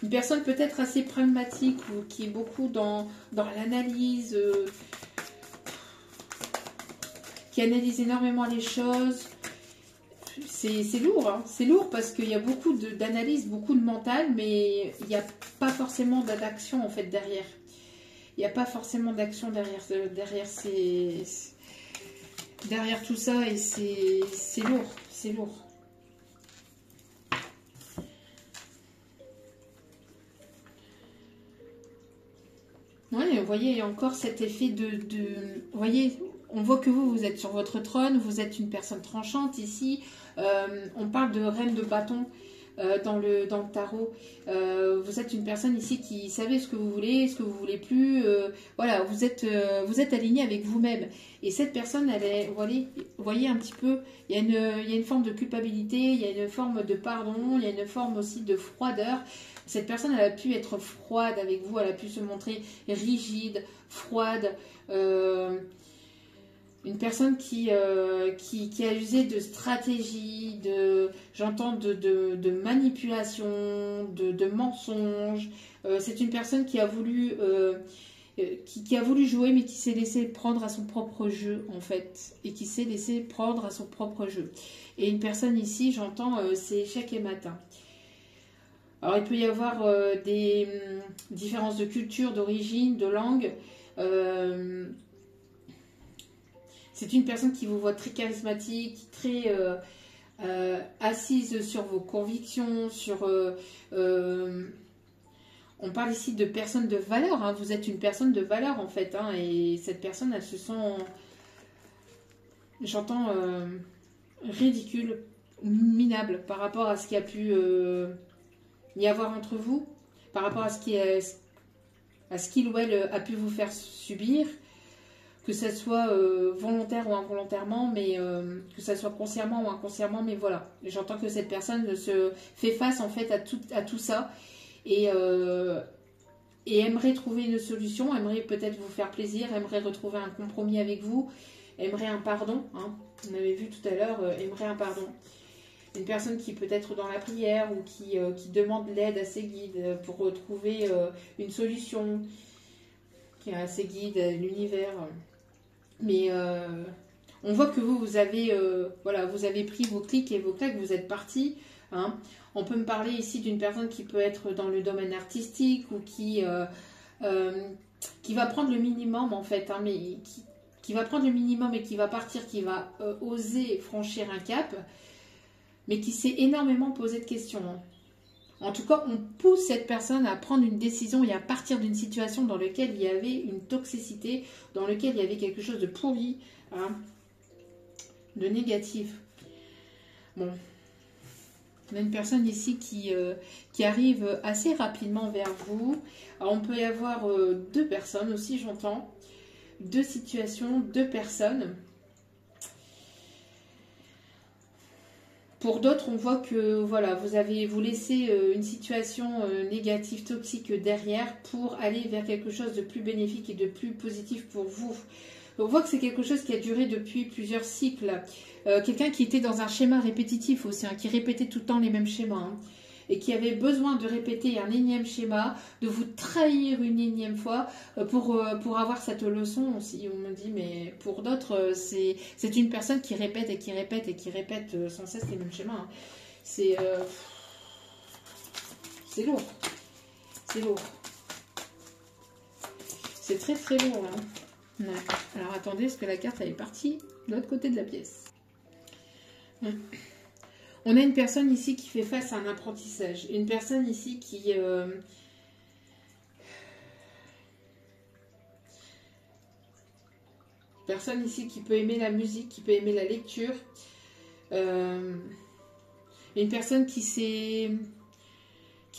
Une personne peut-être assez pragmatique ou qui est beaucoup dans l'analyse, qui analyse énormément les choses. C'est lourd, hein. C'est lourd parce qu'il y a beaucoup d'analyse, beaucoup de mental, mais il n'y a pas forcément d'action en fait derrière. Il n'y a pas forcément d'action derrière tout ça et c'est lourd, c'est lourd. Oui, vous voyez, il y a encore cet effet vous voyez, on voit que vous êtes sur votre trône, vous êtes une personne tranchante ici. On parle de reine de bâton dans le tarot. Vous êtes une personne ici qui savez ce que vous voulez, ce que vous voulez plus. Voilà, vous êtes aligné avec vous-même. Et cette personne, elle est, vous voyez un petit peu, il y a une forme de culpabilité, il y a une forme de pardon, il y a une forme aussi de froideur. Cette personne, elle a pu être froide avec vous, elle a pu se montrer rigide, froide. Une personne qui a usé de stratégie, j'entends de manipulation, de mensonges. C'est une personne qui a voulu qui a voulu jouer mais qui s'est laissé prendre à son propre jeu en fait. Et qui s'est laissé prendre à son propre jeu. Et une personne ici, j'entends, c'est échec et matin. Alors il peut y avoir des différences de culture, d'origine, de langue. C'est une personne qui vous voit très charismatique, très assise sur vos convictions, on parle ici de personnes de valeur, hein. Vous êtes une personne de valeur en fait, hein, et cette personne, elle se sent, j'entends, ridicule, minable par rapport à ce qu'il y a pu y avoir entre vous, par rapport à ce qu'il ou elle a pu vous faire subir. Que ça soit volontaire ou involontairement, mais que ça soit consciemment ou inconsciemment, mais voilà. J'entends que cette personne se fait face en fait à tout ça. Et et aimerait trouver une solution, aimerait peut-être vous faire plaisir, aimerait retrouver un compromis avec vous, aimerait un pardon, hein. On avait vu tout à l'heure, aimerait un pardon. Une personne qui peut être dans la prière ou qui demande l'aide à ses guides pour retrouver une solution, qui a ses guides, l'univers. Mais on voit que vous avez, voilà, vous avez pris vos clics et vos claques, vous êtes parti. Hein. On peut me parler ici d'une personne qui peut être dans le domaine artistique ou qui va prendre le minimum en fait, hein, mais qui va prendre le minimum et qui va partir, qui va oser franchir un cap, mais qui s'est énormément posé de questions. Hein. En tout cas, on pousse cette personne à prendre une décision et à partir d'une situation dans laquelle il y avait une toxicité, dans laquelle il y avait quelque chose de pourri, hein, de négatif. Bon, on a une personne ici qui arrive assez rapidement vers vous. Alors, on peut y avoir deux personnes aussi, j'entends. Deux situations, deux personnes. Pour d'autres, on voit que voilà, vous laissez une situation négative, toxique derrière pour aller vers quelque chose de plus bénéfique et de plus positif pour vous. On voit que c'est quelque chose qui a duré depuis plusieurs cycles. Quelqu'un qui était dans un schéma répétitif aussi, hein, qui répétait tout le temps les mêmes schémas. Hein, et qui avait besoin de répéter un énième schéma, de vous trahir une énième fois pour avoir cette leçon aussi. On me dit, mais pour d'autres, c'est une personne qui répète et qui répète et qui répète sans cesse les mêmes schémas. Hein. C'est lourd. C'est lourd. C'est très très lourd. Hein. Ouais. Alors attendez, parce que la carte elle est partie de l'autre côté de la pièce. Ouais. On a une personne ici qui fait face à un apprentissage. Une personne ici qui... personne ici qui peut aimer la musique, qui peut aimer la lecture. Une personne qui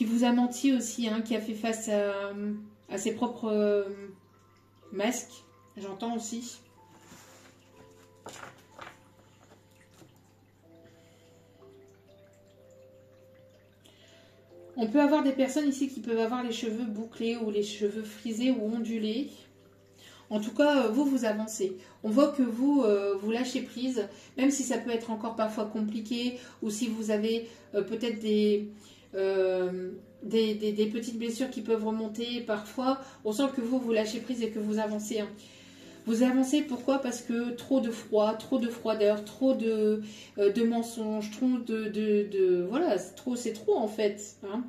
vous a menti aussi, hein, qui a fait face à ses propres masques. J'entends aussi. On peut avoir des personnes ici qui peuvent avoir les cheveux bouclés ou les cheveux frisés ou ondulés. En tout cas, vous avancez. On voit que vous lâchez prise, même si ça peut être encore parfois compliqué, ou si vous avez peut-être des petites blessures qui peuvent remonter parfois. On sent que vous lâchez prise et que vous avancez. Hein. Vous avancez, pourquoi? Parce que trop de froid, trop de froideur, trop de mensonges, trop voilà, c'est trop en fait. Hein.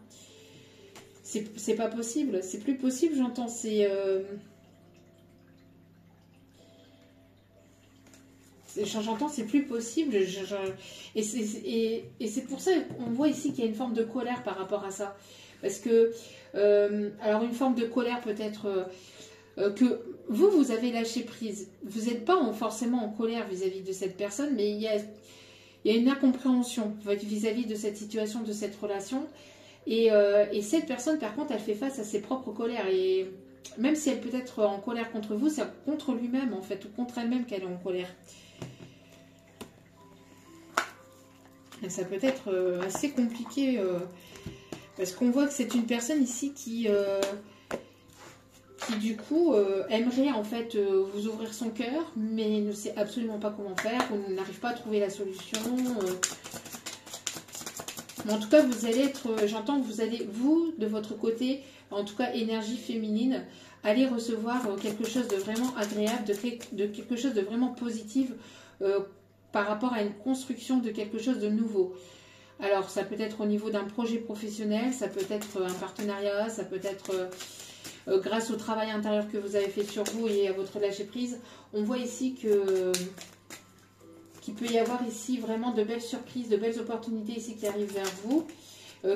C'est pas possible, c'est plus possible, j'entends, j'entends, c'est plus possible. Et c'est pour ça qu'on voit ici qu'il y a une forme de colère par rapport à ça. Parce que, alors une forme de colère peut-être... que vous avez lâché prise. Vous n'êtes pas forcément en colère vis-à-vis de cette personne, mais il y a une incompréhension vis-à-vis de cette situation, de cette relation. Et cette personne, par contre, elle fait face à ses propres colères. Et même si elle peut être en colère contre vous, c'est contre lui-même, en fait, ou contre elle-même qu'elle est en colère. Et ça peut être assez compliqué, parce qu'on voit que c'est une personne ici qui du coup aimerait en fait vous ouvrir son cœur, mais ne sait absolument pas comment faire, ou n'arrive pas à trouver la solution. Mais en tout cas, vous allez être, j'entends que vous, de votre côté, en tout cas énergie féminine, allez recevoir quelque chose de vraiment agréable, de quelque chose de vraiment positif par rapport à une construction de quelque chose de nouveau. Alors, ça peut être au niveau d'un projet professionnel, ça peut être un partenariat, ça peut être... grâce au travail intérieur que vous avez fait sur vous et à votre lâcher prise, on voit ici qu'il peut y avoir ici vraiment de belles surprises, de belles opportunités ici qui arrivent vers vous.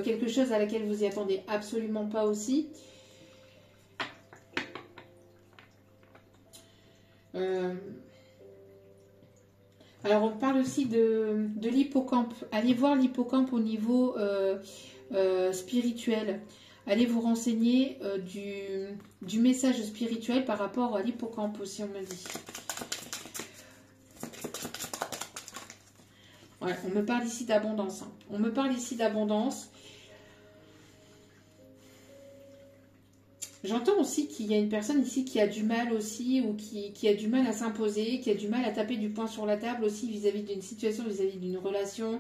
Quelque chose à laquelle vous y attendez absolument pas aussi. Alors on parle aussi de l'hippocampe. Allez voir l'hippocampe au niveau spirituel. Allez vous renseigner du message spirituel par rapport à l'hippocampe aussi, on me dit. Ouais, on me parle ici d'abondance. Hein. On me parle ici d'abondance. J'entends aussi qu'il y a une personne ici qui a du mal aussi, ou qui a du mal à s'imposer, qui a du mal à taper du poing sur la table aussi vis-à-vis d'une situation, vis-à-vis d'une relation,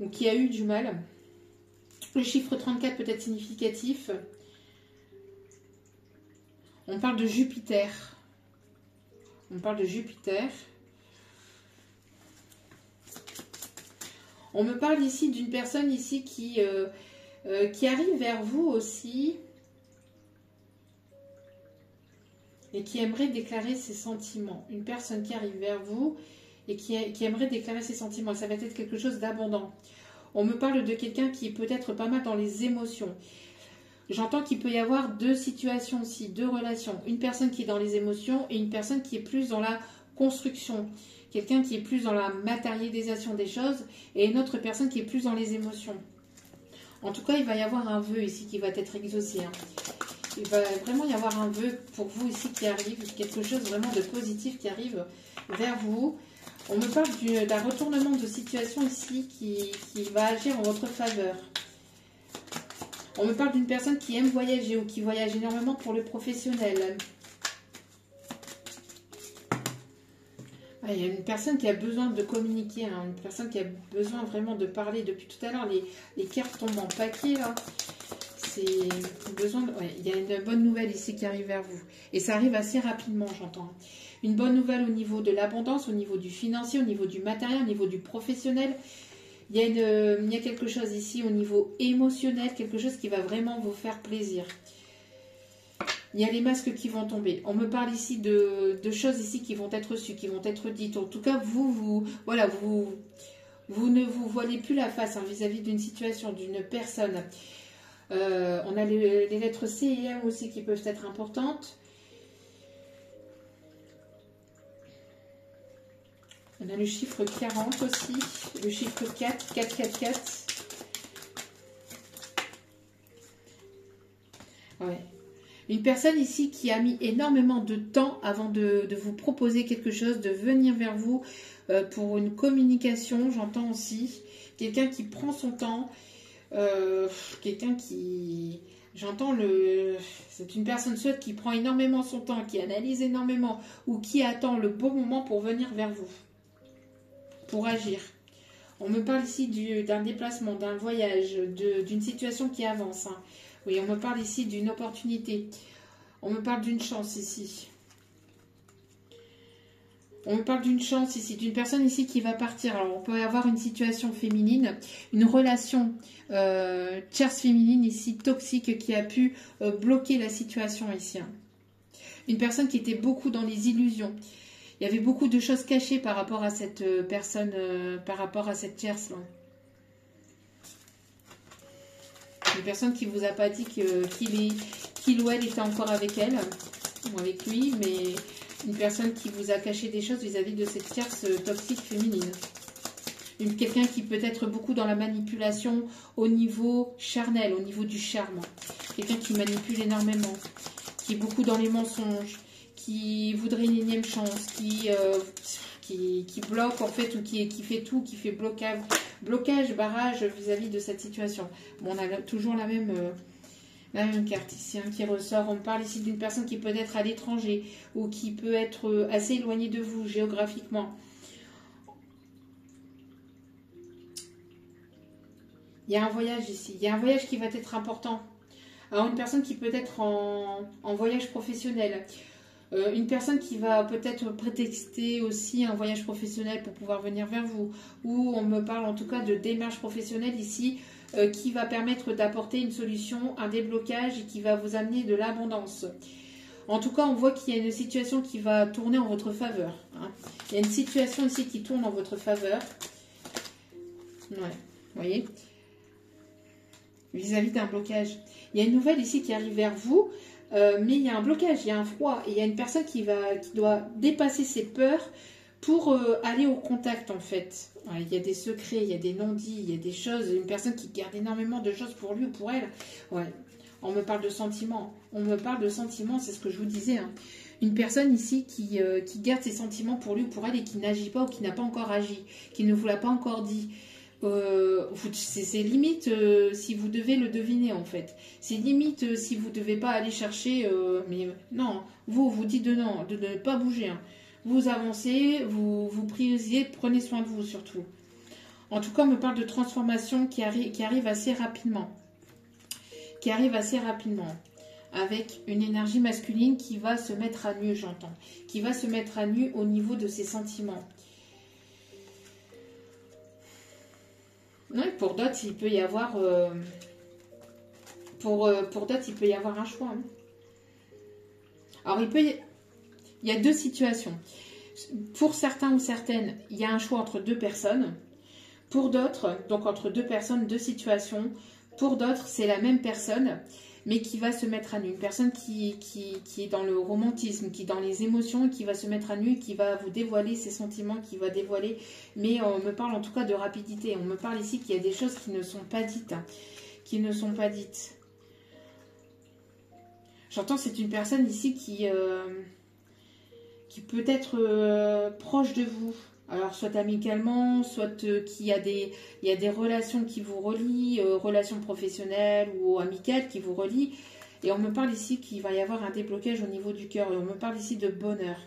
ou qui a eu du mal. Le chiffre 34 peut être significatif. On parle de Jupiter. On parle de Jupiter. On me parle ici d'une personne ici qui arrive vers vous aussi et qui aimerait déclarer ses sentiments. Une personne qui arrive vers vous et qui aimerait déclarer ses sentiments. Ça va être quelque chose d'abondant. On me parle de quelqu'un qui est peut-être pas mal dans les émotions. J'entends qu'il peut y avoir deux situations aussi, deux relations. Une personne qui est dans les émotions et une personne qui est plus dans la construction. Quelqu'un qui est plus dans la matérialisation des choses et une autre personne qui est plus dans les émotions. En tout cas, il va y avoir un vœu ici qui va être exaucé. Il va vraiment y avoir un vœu pour vous ici qui arrive, quelque chose vraiment de positif qui arrive vers vous. On me parle d'un retournement de situation ici qui va agir en votre faveur. On me parle d'une personne qui aime voyager ou qui voyage énormément pour le professionnel. Il y a une personne qui a besoin de communiquer, une personne qui a besoin vraiment de parler. Depuis tout à l'heure, les cartes tombent en paquet là. C'est besoin de... il y a une bonne nouvelle ici qui arrive vers vous. Et ça arrive assez rapidement, j'entends. Une bonne nouvelle au niveau de l'abondance, au niveau du financier, au niveau du matériel, au niveau du professionnel. Il y a quelque chose ici au niveau émotionnel, quelque chose qui va vraiment vous faire plaisir. Il y a les masques qui vont tomber. On me parle ici de choses ici qui vont être reçues, qui vont être dites. En tout cas, vous ne vous voilez plus la face vis-à-vis d'une situation, d'une personne. On a les lettres C et M aussi qui peuvent être importantes. On a le chiffre 40 aussi, le chiffre 4, 4, 4, 4. Ouais. Une personne ici qui a mis énormément de temps avant de vous proposer quelque chose, de venir vers vous pour une communication, j'entends aussi. Quelqu'un qui prend son temps, quelqu'un qui... J'entends c'est une personne soit qui prend énormément son temps, qui analyse énormément ou qui attend le bon moment pour venir vers vous, pour agir. On me parle ici d'un déplacement, d'un voyage, d'une situation qui avance. Oui, on me parle ici d'une opportunité. On me parle d'une chance ici. On me parle d'une chance ici, d'une personne ici qui va partir. Alors, on peut avoir une situation féminine, une relation tierce féminine ici, toxique, qui a pu bloquer la situation ici. Une personne qui était beaucoup dans les illusions. Il y avait beaucoup de choses cachées par rapport à cette personne, par rapport à cette tierce. Là. Une personne qui vous a pas dit qu'il ou elle était encore avec elle, ou avec lui, mais une personne qui vous a caché des choses vis-à-vis de cette tierce toxique féminine. Quelqu'un qui peut être beaucoup dans la manipulation au niveau charnel, au niveau du charme. Quelqu'un qui manipule énormément, qui est beaucoup dans les mensonges, qui voudrait une énième chance, qui bloque en fait, ou qui fait tout, qui fait blocage, barrage vis-à-vis de cette situation. Bon, on a toujours la même carte ici qui ressort. On parle ici d'une personne qui peut être à l'étranger ou qui peut être assez éloignée de vous géographiquement. Il y a un voyage ici. Il y a un voyage qui va être important. Alors, une personne qui peut être en voyage professionnel. Une personne qui va peut-être prétexter aussi un voyage professionnel pour pouvoir venir vers vous. Ou on me parle en tout cas de démarche professionnelle ici qui va permettre d'apporter une solution, un déblocage et qui va vous amener de l'abondance. En tout cas, on voit qu'il y a une situation qui va tourner en votre faveur. Il y a une situation ici qui tourne en votre faveur. Ouais, vous voyez, vis-à-vis d'un blocage. Il y a une nouvelle ici qui arrive vers vous. Mais il y a un blocage, il y a un froid, et il y a une personne qui doit dépasser ses peurs pour aller au contact en fait. Ouais, il y a des secrets, il y a des non-dits, il y a des choses, une personne qui garde énormément de choses pour lui ou pour elle. Ouais. On me parle de sentiments, c'est ce que je vous disais. Une personne ici qui garde ses sentiments pour lui ou pour elle et qui n'agit pas ou qui n'a pas encore agi, qui ne vous l'a pas encore dit. c'est limite si vous devez le deviner en fait. C'est limite si vous ne devez pas aller chercher, mais non, vous dites de non, de ne pas bouger. Hein. Vous avancez, vous priorisez, prenez soin de vous surtout. En tout cas, on me parle de transformation qui arrive assez rapidement. Qui arrive assez rapidement. Avec une énergie masculine qui va se mettre à nu, j'entends. Qui va se mettre à nu au niveau de ses sentiments. Ouais, pour d'autres, il peut y avoir... pour d'autres, il peut y avoir un choix. Hein. Alors, il y a deux situations. Pour certains ou certaines, il y a un choix entre deux personnes. Pour d'autres, donc entre deux personnes, deux situations. Pour d'autres, c'est la même personne, mais qui va se mettre à nu. Une personne qui est dans le romantisme, qui est dans les émotions, qui va se mettre à nu, qui va vous dévoiler ses sentiments, qui va dévoiler. Mais on me parle en tout cas de rapidité. On me parle ici qu'il y a des choses qui ne sont pas dites. Hein, qui ne sont pas dites. J'entends c'est une personne ici qui peut être proche de vous. Alors, soit amicalement, soit qu'il y a des relations qui vous relient, relations professionnelles ou amicales qui vous relient. Et on me parle ici qu'il va y avoir un déblocage au niveau du cœur. Et on me parle ici de bonheur.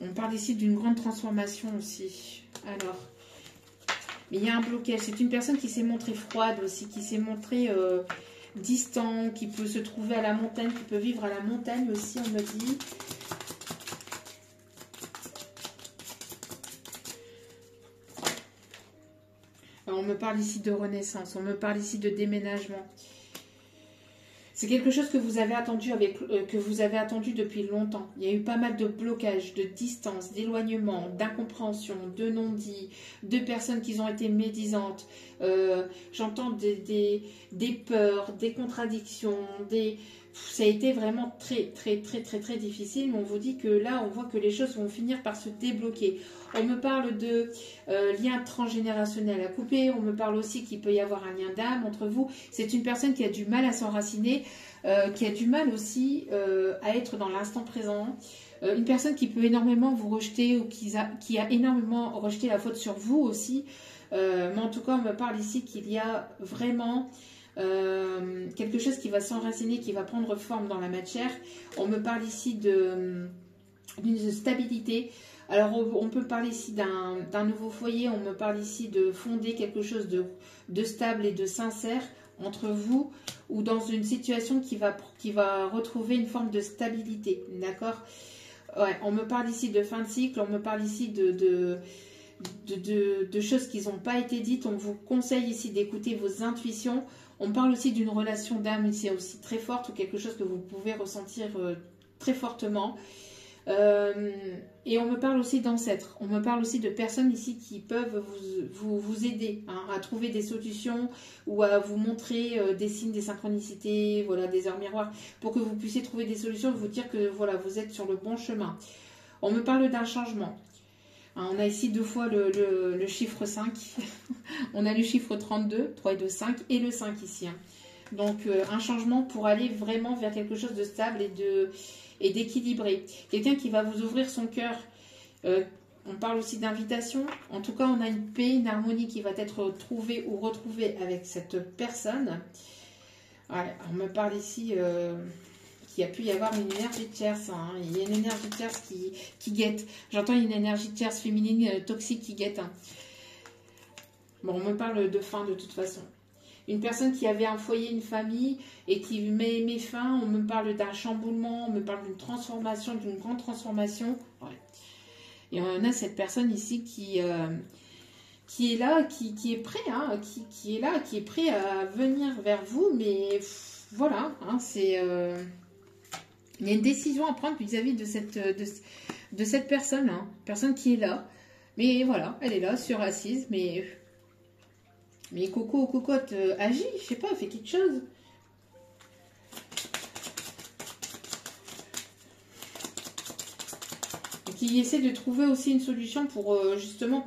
On parle ici d'une grande transformation aussi. Alors, mais il y a un blocage. C'est une personne qui s'est montrée froide aussi, qui s'est montrée distant, qui peut se trouver à la montagne, qui peut vivre à la montagne aussi, on me dit. Alors, on me parle ici de renaissance, on me parle ici de déménagement. C'est quelque chose que vous avez attendu depuis longtemps. Il y a eu pas mal de blocages, de distance, d'éloignement, d'incompréhension, de non-dits, de personnes qui ont été médisantes. J'entends des peurs, des contradictions, ça a été vraiment très difficile. Mais on vous dit que là, on voit que les choses vont finir par se débloquer. On me parle de lien transgénérationnel à couper. On me parle aussi qu'il peut y avoir un lien d'âme entre vous. C'est une personne qui a du mal à s'enraciner, qui a du mal aussi à être dans l'instant présent. Une personne qui peut énormément vous rejeter ou qui a énormément rejeté la faute sur vous aussi. Mais en tout cas, on me parle ici qu'il y a vraiment quelque chose qui va s'enraciner, qui va prendre forme dans la matière. On me parle ici d'une stabilité. Alors, on peut parler ici d'un nouveau foyer, on me parle ici de fonder quelque chose de stable et de sincère entre vous ou dans une situation qui va retrouver une forme de stabilité, d'accord? Ouais, on me parle ici de fin de cycle, on me parle ici de choses qui n'ont pas été dites. On vous conseille ici d'écouter vos intuitions. On parle aussi d'une relation d'âme ici aussi très forte ou quelque chose que vous pouvez ressentir très fortement. Et on me parle aussi d'ancêtres, on me parle aussi de personnes ici qui peuvent vous aider hein, à trouver des solutions ou à vous montrer des signes, des synchronicités, voilà, des heures miroirs, pour que vous puissiez trouver des solutions et vous dire que voilà, vous êtes sur le bon chemin. On me parle d'un changement. Hein, on a ici deux fois le chiffre 5, on a le chiffre 32, 3 et 2, 5, et le 5 ici. Hein. Donc un changement pour aller vraiment vers quelque chose de stable et d'équilibré. Quelqu'un qui va vous ouvrir son cœur. On parle aussi d'invitation. En tout cas, on a une paix, une harmonie qui va être trouvée ou retrouvée avec cette personne. Voilà, on me parle ici qu'il y a pu y avoir une énergie de tierce. Hein. Il y a une énergie de tierce qui guette. J'entends une énergie de tierce féminine toxique qui guette. Hein. Bon, on me parle de fin de toute façon. Une personne qui avait un foyer, une famille et qui met fin, on me parle d'un chamboulement, on me parle d'une transformation, d'une grande transformation. Ouais. Et on a cette personne ici qui est là, qui est prêt, hein, qui est là, qui est prêt à venir vers vous. Mais voilà, hein, il y a une décision à prendre vis-à-vis de cette personne, hein, personne qui est là. Mais voilà, elle est là, assise, mais Coco ou Cocotte agit, je sais pas, fait quelque chose. Et qui essaie de trouver aussi une solution pour justement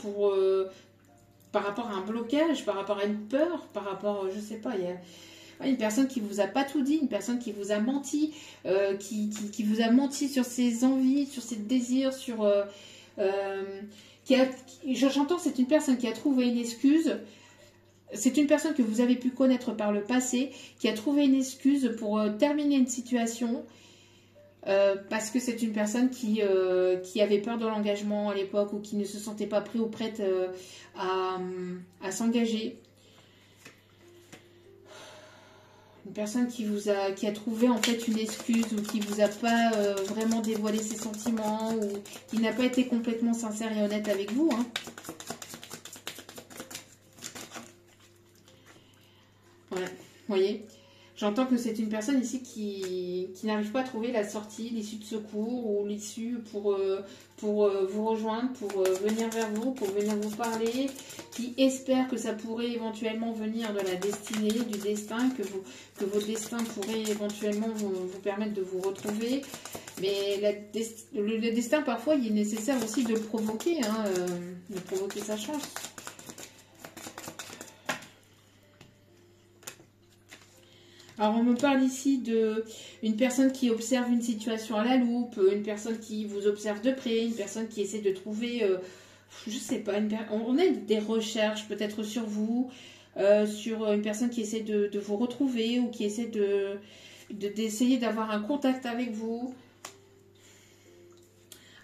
par rapport à un blocage, par rapport à une peur, par rapport, je sais pas, il y a une personne qui vous a pas tout dit, une personne qui vous a menti, qui vous a menti sur ses envies, sur ses désirs, sur j'entends, c'est une personne qui a trouvé une excuse. C'est une personne que vous avez pu connaître par le passé, qui a trouvé une excuse pour terminer une situation, parce que c'est une personne qui avait peur de l'engagement à l'époque, ou qui ne se sentait pas prêt ou prête à s'engager. Une personne qui a trouvé en fait une excuse, ou qui vous a pas vraiment dévoilé ses sentiments, ou qui n'a pas été complètement sincère et honnête avec vous, hein. Voilà, vous voyez, j'entends que c'est une personne ici qui n'arrive pas à trouver la sortie, l'issue de secours, ou l'issue pour vous rejoindre, pour venir vers vous, pour venir vous parler, qui espère que ça pourrait éventuellement venir de la destinée, du destin, que votre destin pourrait éventuellement vous permettre de vous retrouver. Mais le destin, parfois, il est nécessaire aussi de le provoquer, hein, de provoquer sa chance. Alors, on me parle ici d'une personne qui observe une situation à la loupe, une personne qui vous observe de près, une personne qui essaie de trouver, je sais pas, on a des recherches peut-être sur vous, sur une personne qui essaie de vous retrouver, ou qui essaie d'essayer d'avoir un contact avec vous.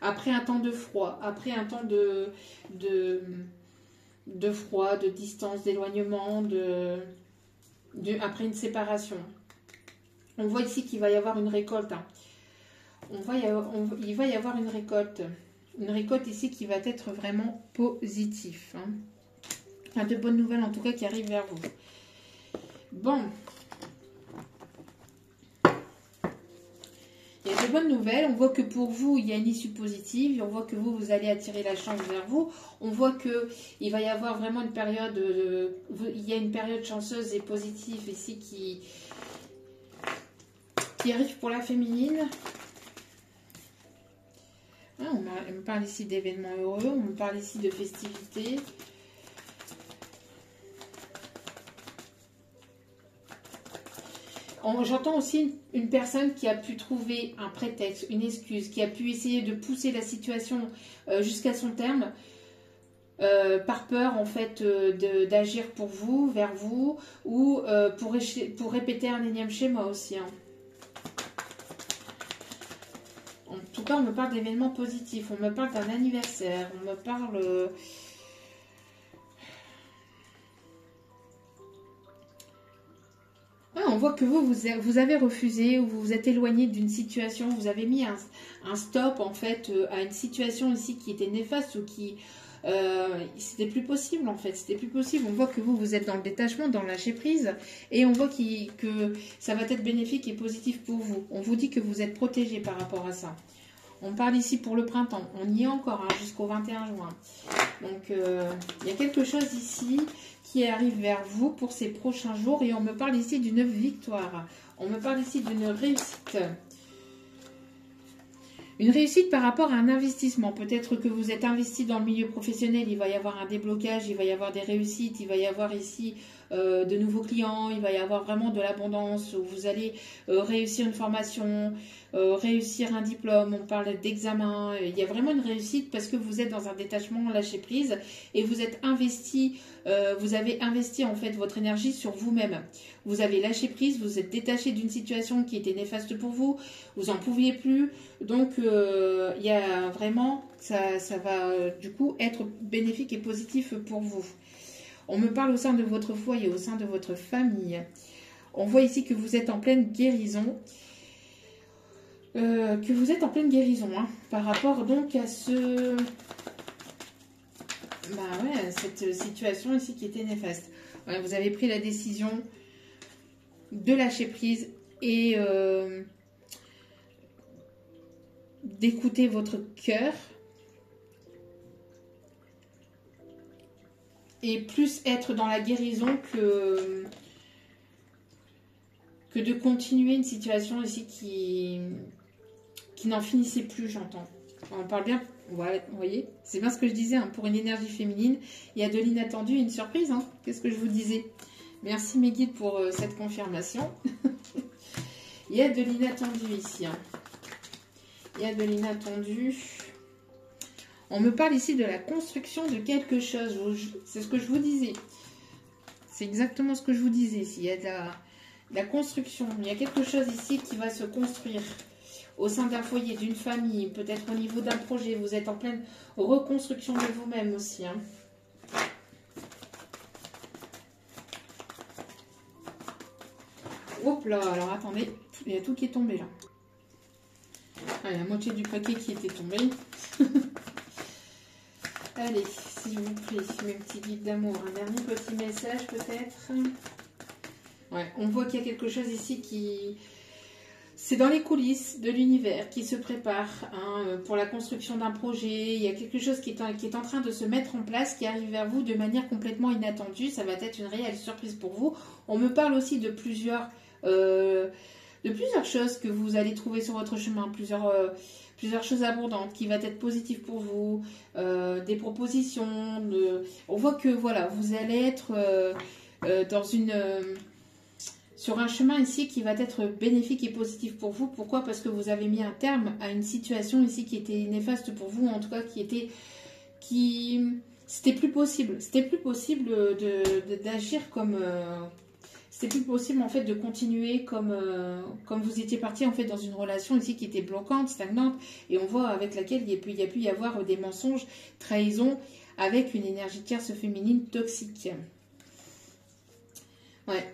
Après un temps de froid, après un temps de froid, de distance, d'éloignement, après une séparation. On voit ici qu'il va y avoir une récolte, hein. Il va y avoir une récolte. Une récolte ici qui va être vraiment positive, hein. Enfin, de bonnes nouvelles en tout cas qui arrivent vers vous. Bon. Il y a de bonnes nouvelles. On voit que pour vous, il y a une issue positive. On voit que vous allez attirer la chance vers vous. On voit qu'il va y avoir vraiment une période... il y a une période chanceuse et positive ici qui arrive pour la féminine. Ah, on me parle ici d'événements heureux. On me parle ici de festivités. J'entends aussi une personne qui a pu trouver un prétexte, une excuse, qui a pu essayer de pousser la situation jusqu'à son terme, par peur en fait d'agir pour vous, vers vous, ou pour répéter un énième schéma aussi, hein. En tout cas, on me parle d'événements positifs, on me parle d'un anniversaire, on me parle... on voit que vous avez refusé, ou vous vous êtes éloigné d'une situation, vous avez mis un stop en fait à une situation ici qui était néfaste, ou qui c'était plus possible en fait, c'était plus possible. On voit que vous êtes dans le détachement, dans le lâcher prise, et on voit que ça va être bénéfique et positif pour vous. On vous dit que vous êtes protégé par rapport à ça. On parle ici pour le printemps, on y est encore, hein, jusqu'au 21 juin. Donc il y a quelque chose ici qui arrive vers vous pour ces prochains jours, et on me parle ici d'une victoire. On me parle ici d'une réussite. Une réussite par rapport à un investissement. Peut-être que vous êtes investi dans le milieu professionnel, il va y avoir un déblocage, il va y avoir des réussites, il va y avoir ici de nouveaux clients, il va y avoir vraiment de l'abondance, où vous allez réussir une formation, réussir un diplôme, on parle d'examen. Il y a vraiment une réussite parce que vous êtes dans un détachement, lâcher prise, et vous êtes investi, vous avez investi en fait votre énergie sur vous-même. Vous avez lâché prise, vous êtes détaché d'une situation qui était néfaste pour vous, vous n'en pouviez plus. Donc, il y a vraiment, ça va du coup être bénéfique et positif pour vous. On me parle au sein de votre foyer, au sein de votre famille. On voit ici que vous êtes en pleine guérison. Hein, par rapport donc à cette situation ici qui était néfaste. Voilà, vous avez pris la décision de lâcher prise et d'écouter votre cœur, et plus être dans la guérison que de continuer une situation ici qui n'en finissait plus, j'entends. On parle bien, voilà, vous voyez, c'est bien ce que je disais, hein, pour une énergie féminine, il y a de l'inattendu et une surprise, hein. Qu'est-ce que je vous disais? Merci mes guides pour cette confirmation. Il y a de l'inattendu ici, hein. Il y a de l'inattendu. On me parle ici de la construction de quelque chose. C'est ce que je vous disais. C'est exactement ce que je vous disais. S'il y a de la construction, il y a quelque chose ici qui va se construire au sein d'un foyer, d'une famille, peut-être au niveau d'un projet. Vous êtes en pleine reconstruction de vous-même aussi. Hein. Hop là, alors attendez, il y a tout qui est tombé là. Ah, il y a la moitié du paquet qui était tombé. Allez, s'il vous plaît, mes petits guides d'amour, un dernier petit message peut-être. Ouais, on voit qu'il y a quelque chose ici qui... C'est dans les coulisses de l'univers qui se prépare hein, pour la construction d'un projet. Il y a quelque chose qui est en train de se mettre en place, qui arrive vers vous de manière complètement inattendue. Ça va être une réelle surprise pour vous. On me parle aussi de plusieurs choses que vous allez trouver sur votre chemin, plusieurs choses abondantes qui vont être positives pour vous, des propositions. On voit que voilà, vous allez être sur un chemin ici qui va être bénéfique et positif pour vous. Pourquoi? Parce que vous avez mis un terme à une situation ici qui était néfaste pour vous, en tout cas c'était plus possible. C'était plus possible d'agir comme... c'était plus possible en fait de continuer comme vous étiez parti en fait dans une relation ici qui était bloquante, stagnante, et on voit avec laquelle il y a pu y avoir des mensonges, trahisons, avec une énergie tierce féminine toxique. Ouais.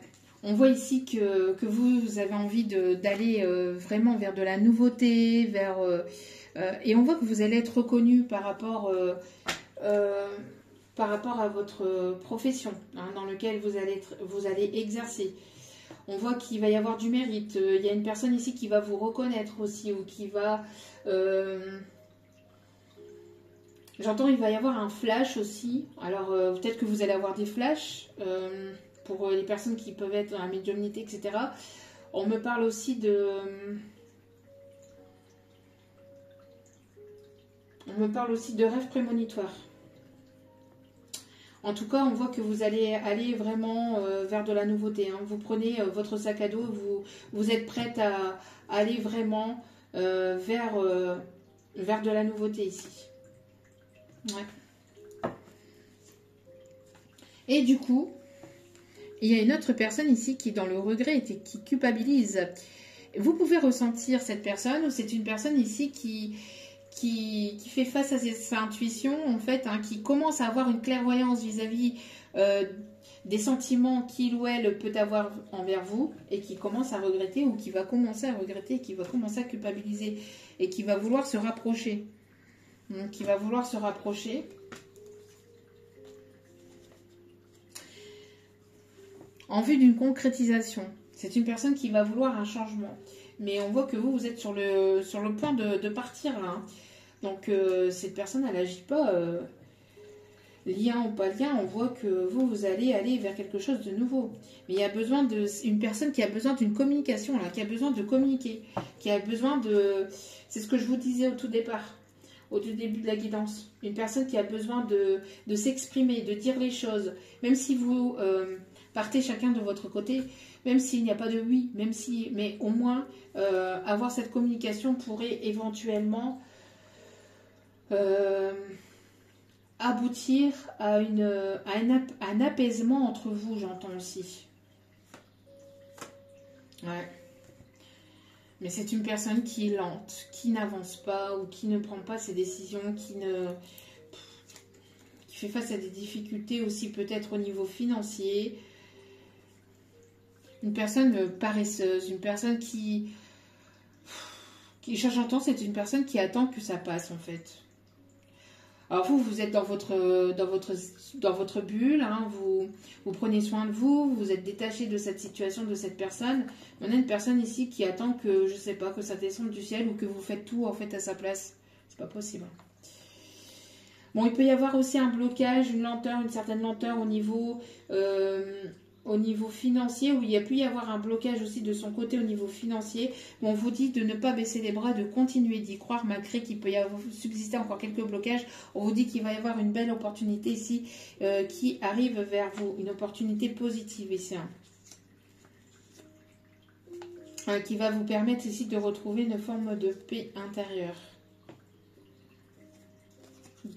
On voit ici que vous avez envie d'aller vraiment vers de la nouveauté, et on voit que vous allez être reconnu par rapport à votre profession hein, dans laquelle vous allez exercer. On voit qu'il va y avoir du mérite. Il y a une personne ici qui va vous reconnaître aussi ou qui va... J'entends il va y avoir un flash aussi. Alors peut-être que vous allez avoir des flashs pour les personnes qui peuvent être dans la médiumnité, etc. On me parle aussi de... rêves prémonitoires. En tout cas, on voit que vous allez aller vraiment vers de la nouveauté. Hein. Vous prenez votre sac à dos, vous êtes prête à aller vraiment vers de la nouveauté ici. Ouais. Et du coup, il y a une autre personne ici qui est dans le regret et qui culpabilise. Vous pouvez ressentir cette personne ou c'est une personne ici qui fait face à sa intuition, en fait, hein, qui commence à avoir une clairvoyance vis-à-vis des sentiments qu'il ou elle peut avoir envers vous et qui commence à regretter ou qui va commencer à regretter, qui va commencer à culpabiliser et qui va vouloir se rapprocher. Donc, qui va vouloir se rapprocher. En vue d'une concrétisation. C'est une personne qui va vouloir un changement. Mais on voit que vous êtes sur le point de partir là. Hein. Donc cette personne, elle n'agit pas lien ou pas lien. On voit que vous allez aller vers quelque chose de nouveau. Mais il y a besoin une personne qui a besoin d'une communication, là, qui a besoin de communiquer, qui a besoin de... C'est ce que je vous disais au tout départ, au tout début de la guidance. Une personne qui a besoin de s'exprimer, de dire les choses. Même si vous partez chacun de votre côté, même s'il n'y a pas de oui, mais au moins avoir cette communication pourrait éventuellement aboutir à un apaisement entre vous, j'entends aussi. Ouais. Mais c'est une personne qui est lente, qui n'avance pas ou qui ne prend pas ses décisions, qui fait face à des difficultés aussi peut-être au niveau financier. Une personne paresseuse, une personne qui j'entends, c'est une personne qui attend que ça passe en fait. Alors vous êtes dans votre bulle, hein, vous prenez soin de vous, vous êtes détaché de cette situation, de cette personne. On a une personne ici qui attend que, je sais pas, que ça descende du ciel ou que vous faites tout en fait à sa place. C'est pas possible. Bon, il peut y avoir aussi un blocage, une certaine lenteur au niveau financier, où il y a pu y avoir un blocage aussi de son côté au niveau financier. On vous dit de ne pas baisser les bras, de continuer d'y croire malgré qu'il peut y avoir subsister encore quelques blocages. On vous dit qu'il va y avoir une belle opportunité ici qui arrive vers vous, une opportunité positive ici. Qui va vous permettre ici de retrouver une forme de paix intérieure.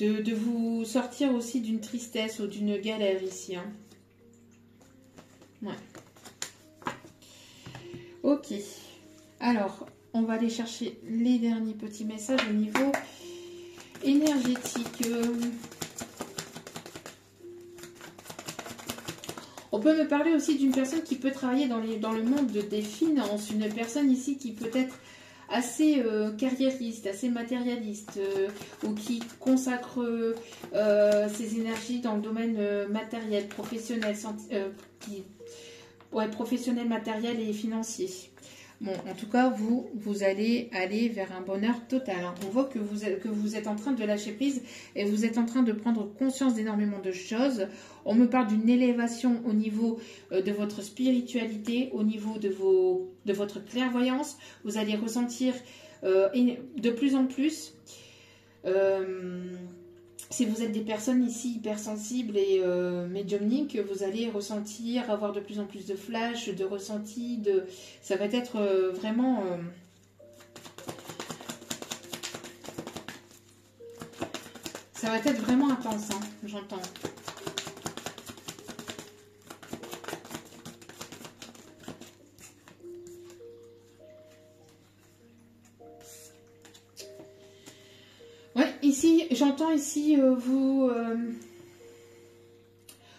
de vous sortir aussi d'une tristesse ou d'une galère ici. Hein. Ouais. Ok. Alors, on va aller chercher les derniers petits messages au niveau énergétique. On peut me parler aussi d'une personne qui peut travailler dans le monde des finances. Une personne ici qui peut être assez carriériste, assez matérialiste, ou qui consacre ses énergies dans le domaine matériel, professionnel, professionnel, matériel et financier. Bon, en tout cas, vous allez aller vers un bonheur total. Hein. On voit que vous êtes en train de lâcher prise et vous êtes en train de prendre conscience d'énormément de choses. On me parle d'une élévation au niveau de votre spiritualité, au niveau de votre clairvoyance. Vous allez ressentir de plus en plus... si vous êtes des personnes ici hypersensibles et médiumniques, vous allez ressentir, avoir de plus en plus de flashs, de ressentis, ça va être vraiment... ça va être vraiment intense, hein, j'entends. Ici, j'entends ici,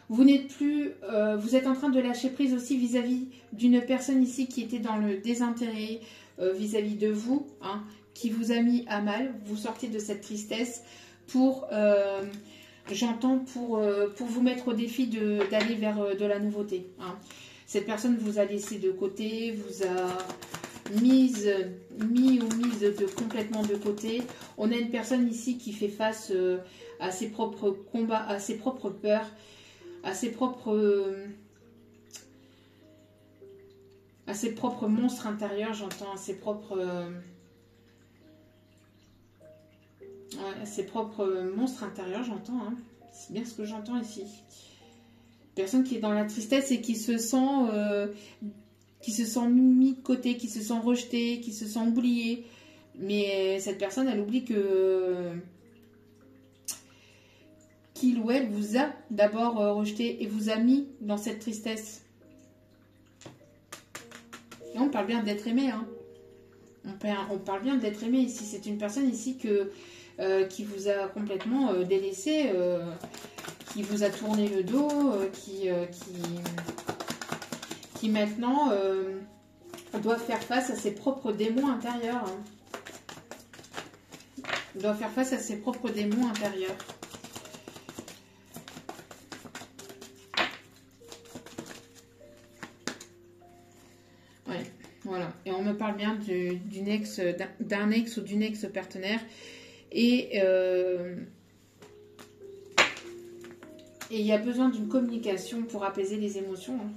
vous n'êtes plus, vous êtes en train de lâcher prise aussi vis-à-vis d'une personne ici qui était dans le désintérêt vis-à-vis de vous, hein, qui vous a mis à mal. Vous sortez de cette tristesse pour, j'entends, pour vous mettre au défi d'aller vers de la nouveauté. Hein. Cette personne vous a laissé de côté, vous a... mis complètement de côté. On a une personne ici qui fait face à ses propres combats, à ses propres peurs, à ses propres monstres intérieurs, j'entends, à ses propres monstres intérieurs, j'entends, hein. C'est bien ce que j'entends ici. Personne qui est dans la tristesse et qui se sent mis de côté, qui se sent rejeté, qui se sent oublié. Mais cette personne, elle oublie qu'il ou elle vous a d'abord rejeté et vous a mis dans cette tristesse. Et on parle bien d'être aimé. Hein. On parle bien d'être aimé ici. C'est une personne ici qui vous a complètement délaissé, qui vous a tourné le dos, qui maintenant doit faire face à ses propres démons intérieurs. Hein. Doit faire face à ses propres démons intérieurs. Ouais, voilà. Et on me parle bien d'un ex ou d'une ex-partenaire. Et il y a besoin d'une communication pour apaiser les émotions. Hein.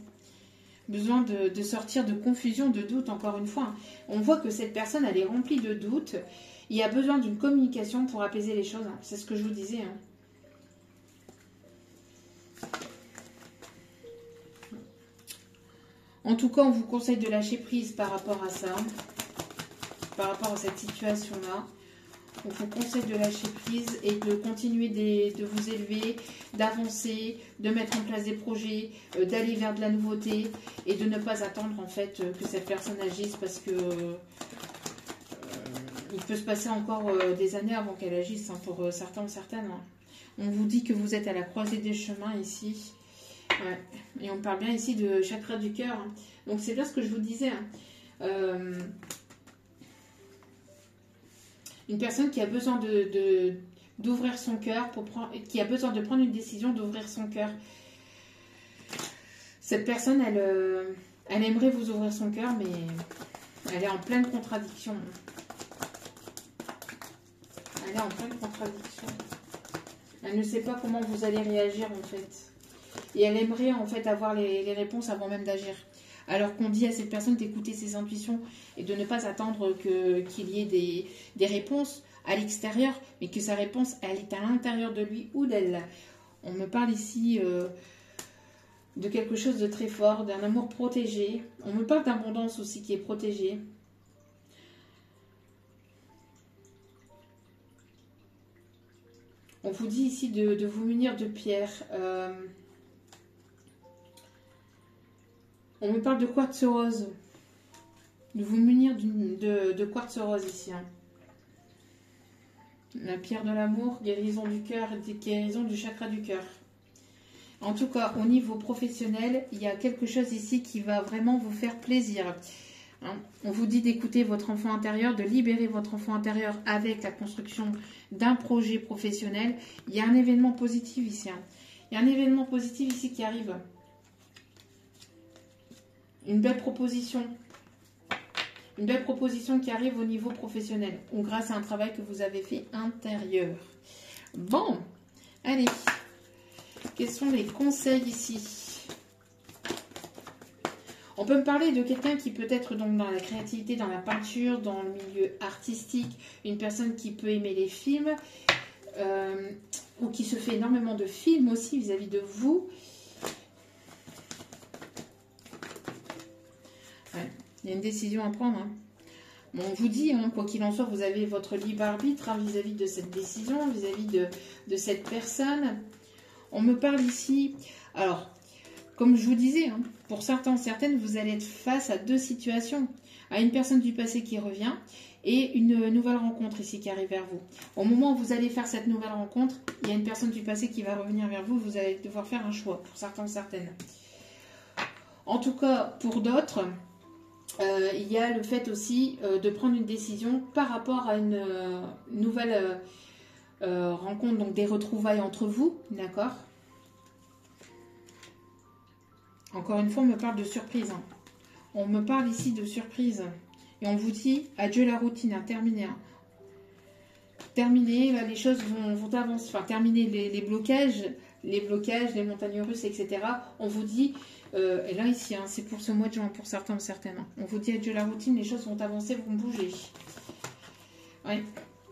Besoin de sortir de confusion, de doute, encore une fois. On voit que cette personne, elle est remplie de doutes. Il y a besoin d'une communication pour apaiser les choses. Hein. C'est ce que je vous disais. Hein. En tout cas, on vous conseille de lâcher prise par rapport à ça. Par rapport à cette situation-là. On vous conseille de lâcher prise et de continuer de vous élever, d'avancer, de mettre en place des projets, d'aller vers de la nouveauté et de ne pas attendre en fait que cette personne agisse parce que il peut se passer encore des années avant qu'elle agisse, hein, pour certains ou certaines. Hein. On vous dit que vous êtes à la croisée des chemins ici. Ouais. Et on parle bien ici de chakra du cœur. Hein. Donc c'est bien ce que je vous disais. Hein. Une personne qui a besoin d'ouvrir son cœur, qui a besoin de prendre une décision d'ouvrir son cœur. Cette personne, elle aimerait vous ouvrir son cœur, mais elle est en pleine contradiction. Elle est en pleine contradiction. Elle ne sait pas comment vous allez réagir en fait. Et elle aimerait en fait avoir les réponses avant même d'agir. Alors qu'on dit à cette personne d'écouter ses intuitions et de ne pas attendre qu'il y ait des réponses à l'extérieur, mais que sa réponse, elle est à l'intérieur de lui ou d'elle. On me parle ici de quelque chose de très fort, d'un amour protégé. On me parle d'abondance aussi qui est protégée. On vous dit ici de vous munir de pierres. On me parle de quartz rose. De vous munir de quartz rose ici. Hein. La pierre de l'amour, guérison du cœur, guérison du chakra du cœur. En tout cas, au niveau professionnel, il y a quelque chose ici qui va vraiment vous faire plaisir. Hein. On vous dit d'écouter votre enfant intérieur, de libérer votre enfant intérieur avec la construction d'un projet professionnel. Il y a un événement positif ici. Hein. Il y a un événement positif ici qui arrive. Une belle proposition. Une belle proposition qui arrive au niveau professionnel ou grâce à un travail que vous avez fait intérieur. Bon, allez. Quels sont les conseils ici? On peut me parler de quelqu'un qui peut être donc dans la créativité, dans la peinture, dans le milieu artistique, une personne qui peut aimer les films ou qui se fait énormément de films aussi vis-à-vis de vous. Ouais, il y a une décision à prendre. Hein. Bon, on vous dit, hein, quoi qu'il en soit, vous avez votre libre arbitre hein, vis-à-vis de cette décision, vis-à-vis de cette personne. On me parle ici, alors, comme je vous disais, hein, pour certains, certaines, vous allez être face à deux situations. À une personne du passé qui revient et une nouvelle rencontre ici qui arrive vers vous. Au moment où vous allez faire cette nouvelle rencontre, il y a une personne du passé qui va revenir vers vous. Vous allez devoir faire un choix, pour certains, certaines. En tout cas, pour d'autres, il y a le fait aussi de prendre une décision par rapport à une nouvelle rencontre, donc des retrouvailles entre vous, d'accord? Encore une fois, on me parle de surprise. Hein. On me parle ici de surprise. Et on vous dit, adieu la routine, hein, terminez. Hein. Terminez, là, les choses vont avancer. Enfin, terminez les blocages, les montagnes russes, etc. On vous dit, et là ici, hein, c'est pour ce mois de juin, pour certains ou certaines. Hein. On vous dit, adieu la routine, les choses vont avancer, vont bouger. Oui.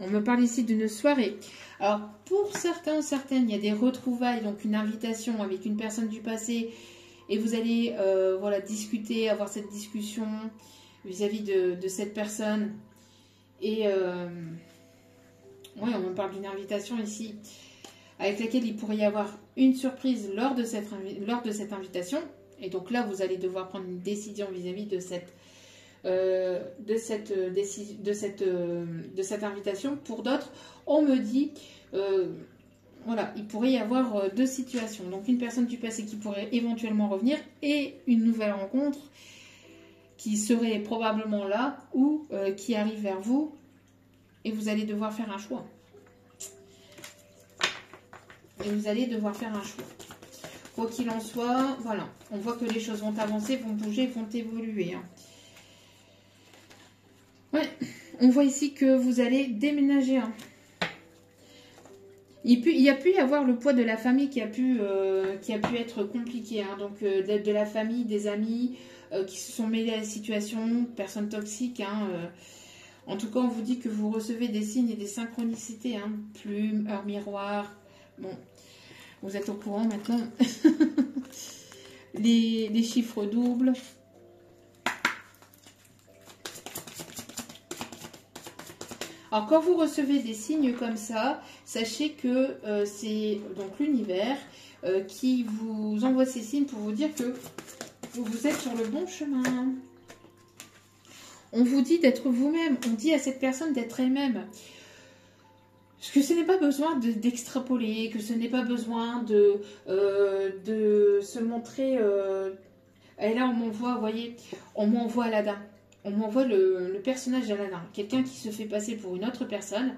On me parle ici d'une soirée. Alors, pour certains ou certaines, il y a des retrouvailles, donc une invitation avec une personne du passé. Et vous allez voilà, discuter, avoir cette discussion vis-à-vis de cette personne. Et oui, on me parle d'une invitation ici, avec laquelle il pourrait y avoir une surprise lors de cette invitation. Et donc là, vous allez devoir prendre une décision vis-à-vis de cette invitation. Pour d'autres, on me dit... voilà, il pourrait y avoir deux situations. Donc une personne du passé qui pourrait éventuellement revenir et une nouvelle rencontre qui serait probablement là ou qui arrive vers vous et vous allez devoir faire un choix. Et vous allez devoir faire un choix. Quoi qu'il en soit, voilà, on voit que les choses vont avancer, vont bouger, vont évoluer. Hein. Ouais, on voit ici que vous allez déménager. Hein. Il y a pu y avoir le poids de la famille qui a pu être compliqué. Hein. Donc, de la famille, des amis qui se sont mêlés à la situation, personnes toxiques. Hein, en tout cas, on vous dit que vous recevez des signes et des synchronicités. Hein. Plume, heure miroir. Bon, vous êtes au courant maintenant. les chiffres doubles. Alors, quand vous recevez des signes comme ça, sachez que c'est donc l'univers qui vous envoie ces signes pour vous dire que vous êtes sur le bon chemin. On vous dit d'être vous-même. On dit à cette personne d'être elle-même. Parce que ce n'est pas besoin d'extrapoler, que ce n'est pas besoin de se montrer... Et là, on m'envoie, vous voyez, on m'envoie Aladdin. On m'envoie le personnage d'Aladdin. Quelqu'un qui se fait passer pour une autre personne.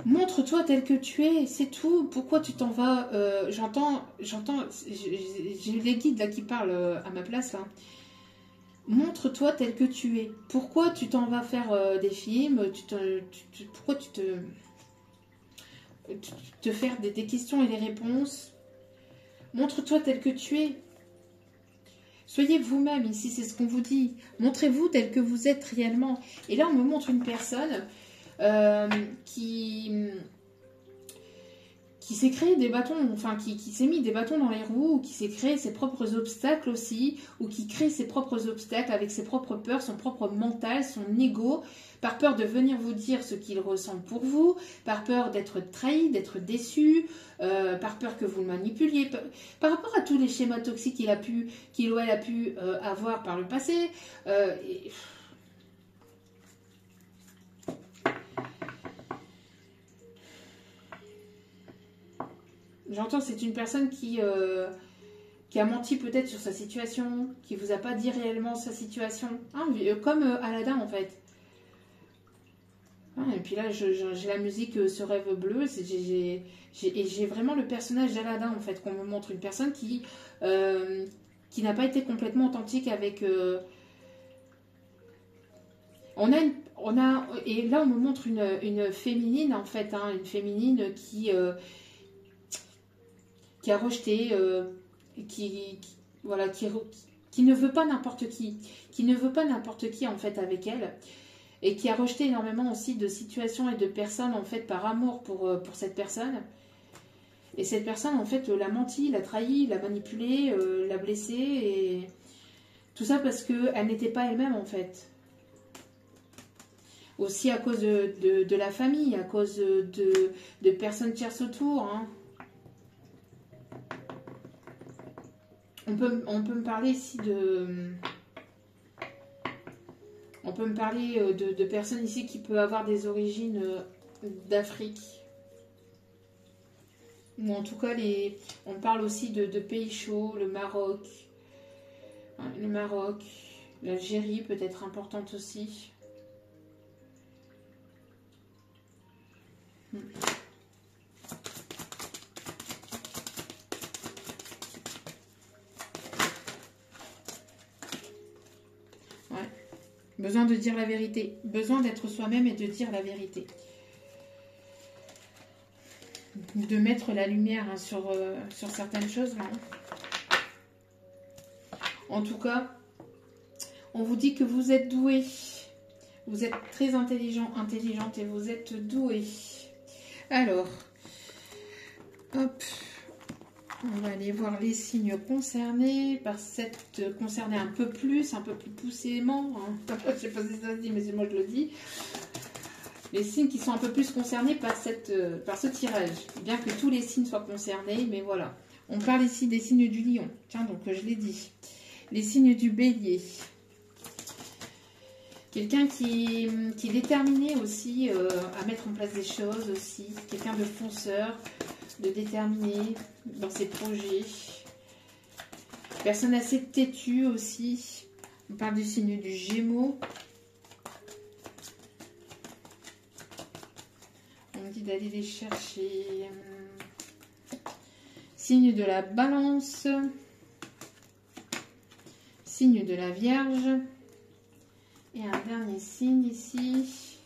Montre-toi tel que tu es, c'est tout. Pourquoi tu t'en vas J'entends, j'ai les guides là qui parlent à ma place. Là. Montre-toi tel que tu es. Pourquoi tu t'en vas faire des films pourquoi tu te faire des questions et des réponses? Montre-toi tel que tu es. Soyez vous-même, ici c'est ce qu'on vous dit. Montrez-vous tel que vous êtes réellement. Et là on me montre une personne qui s'est créé des bâtons, enfin qui s'est mis des bâtons dans les roues, ou qui s'est créé ses propres obstacles aussi, ou qui crée ses propres obstacles avec ses propres peurs, son propre mental, son ego, par peur de venir vous dire ce qu'il ressent pour vous, par peur d'être trahi, d'être déçu, par peur que vous le manipuliez, par rapport à tous les schémas toxiques qu'il ou elle a pu avoir par le passé. J'entends, c'est une personne qui a menti peut-être sur sa situation, qui vous a pas dit réellement sa situation, hein, comme Aladdin en fait. Ah, et puis là, j'ai la musique Ce rêve bleu, et j'ai vraiment le personnage d'Aladin en fait, qu'on me montre, une personne qui n'a pas été complètement authentique avec... et là, on me montre une féminine en fait, hein, une féminine qui a rejeté, voilà, qui ne veut pas n'importe qui ne veut pas n'importe qui en fait avec elle, et qui a rejeté énormément aussi de situations et de personnes en fait par amour pour cette personne. Et cette personne en fait l'a menti, l'a trahi, l'a manipulé, l'a blessée, et tout ça parce qu'elle n'était pas elle-même en fait. Aussi à cause de la famille, à cause de personnes tierces autour, hein. On peut me parler ici de... On peut me parler de personnes ici qui peuvent avoir des origines d'Afrique. Ou en tout cas, on parle aussi de pays chauds, le Maroc. Le Maroc, l'Algérie peut être importante aussi. Besoin de dire la vérité. Besoin d'être soi-même et de dire la vérité. De mettre la lumière, hein, sur certaines choses. Hein. En tout cas, on vous dit que vous êtes doué. Vous êtes très intelligent, intelligente, et vous êtes doué. Alors, hop, on va aller voir les signes concernés concernés un peu plus poussément. Hein. Je ne sais pas si ça se dit, mais c'est moi je le dis. Les signes qui sont un peu plus concernés par ce tirage. Bien que tous les signes soient concernés, mais voilà. On parle ici des signes du lion. Tiens, donc je l'ai dit. Les signes du bélier. Quelqu'un qui est déterminé aussi à mettre en place des choses aussi. Quelqu'un de fonceur, de déterminé dans ses projets. Personne assez têtue aussi. On parle du signe du Gémeaux. On me dit d'aller les chercher. Signe de la Balance. Signe de la Vierge. Et un dernier signe ici.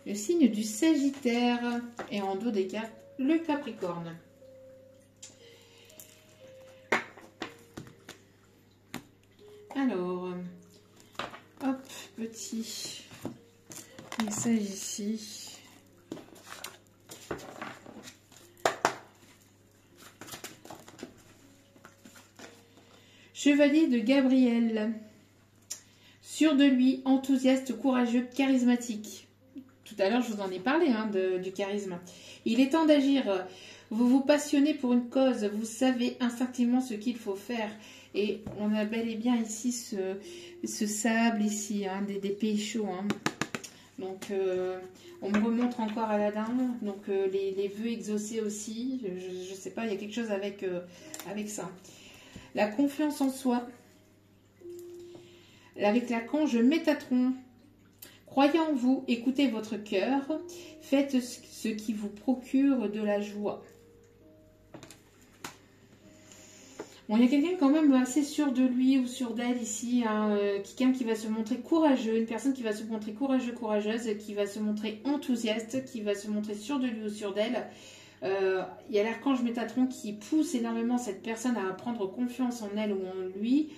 Le signe du Sagittaire. Et en dos des cartes, le Capricorne. Alors, hop, petit message ici. Chevalier de Gabriel. Sûr de lui, enthousiaste, courageux, charismatique. Tout à l'heure, je vous en ai parlé, hein, du charisme. Il est temps d'agir. Vous vous passionnez pour une cause. Vous savez instinctivement ce qu'il faut faire. Et on a bel et bien ici ce sable ici, hein, des pays chauds. Hein. Donc, on me remontre encore Aladdin. Donc, les vœux exaucés aussi. Je ne sais pas, il y a quelque chose avec ça. La confiance en soi. Avec l'archange Métatron. Croyez en vous, écoutez votre cœur, faites ce qui vous procure de la joie. Bon, il y a quelqu'un quand même assez sûr de lui ou sûr d'elle ici, hein, quelqu'un qui va se montrer courageux, une personne qui va se montrer courageux, courageuse, qui va se montrer enthousiaste, qui va se montrer sûr de lui ou sûr d'elle. Il y a l'archange Métatron qui pousse énormément cette personne à prendre confiance en elle ou en lui,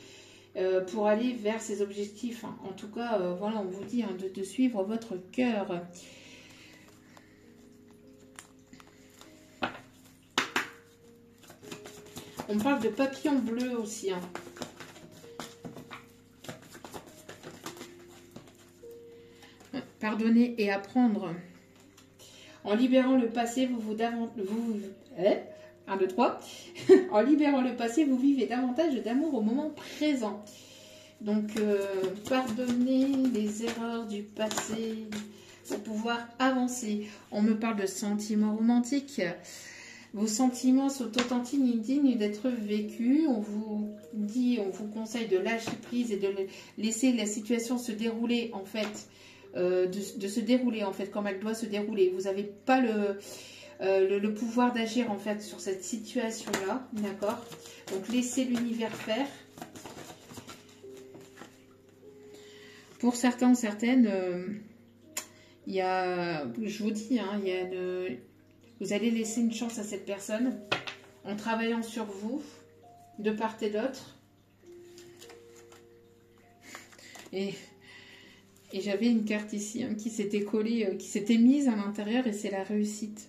pour aller vers ses objectifs. Hein. En tout cas, voilà, on vous dit, hein, de suivre votre cœur. On parle de papillon bleu aussi. Hein. Pardonner et apprendre. En libérant le passé, un, deux, trois. En libérant le passé, vous vivez davantage d'amour au moment présent. Donc, pardonner les erreurs du passé pour pouvoir avancer. On me parle de sentiments romantiques. Vos sentiments sont authentiques, dignes d'être vécus. On vous conseille de lâcher prise et de laisser la situation se dérouler en fait. De se dérouler en fait comme elle doit se dérouler. Vous n'avez pas le pouvoir d'agir en fait sur cette situation là, d'accord? Donc laissez l'univers faire. Pour certains ou certaines, il y a, je vous dis, hein, vous allez laisser une chance à cette personne en travaillant sur vous de part et d'autre. Et j'avais une carte ici hein, qui s'était collée, qui s'était mise à l'intérieur et c'est la réussite.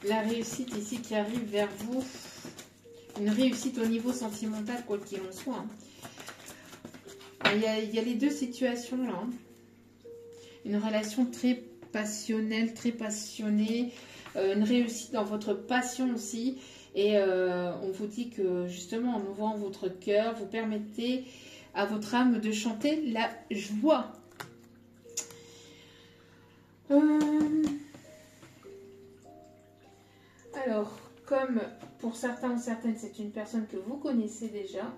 La réussite ici qui arrive vers vous. Une réussite au niveau sentimental, quoi qu'il en soit. Hein. Il y a les deux situations là. Hein. Une relation très passionnelle, très passionnée. Une réussite dans votre passion aussi. Et on vous dit que justement en ouvrant votre cœur, vous permettez à votre âme de chanter la joie. Alors, comme pour certains ou certaines, c'est une personne que vous connaissez déjà,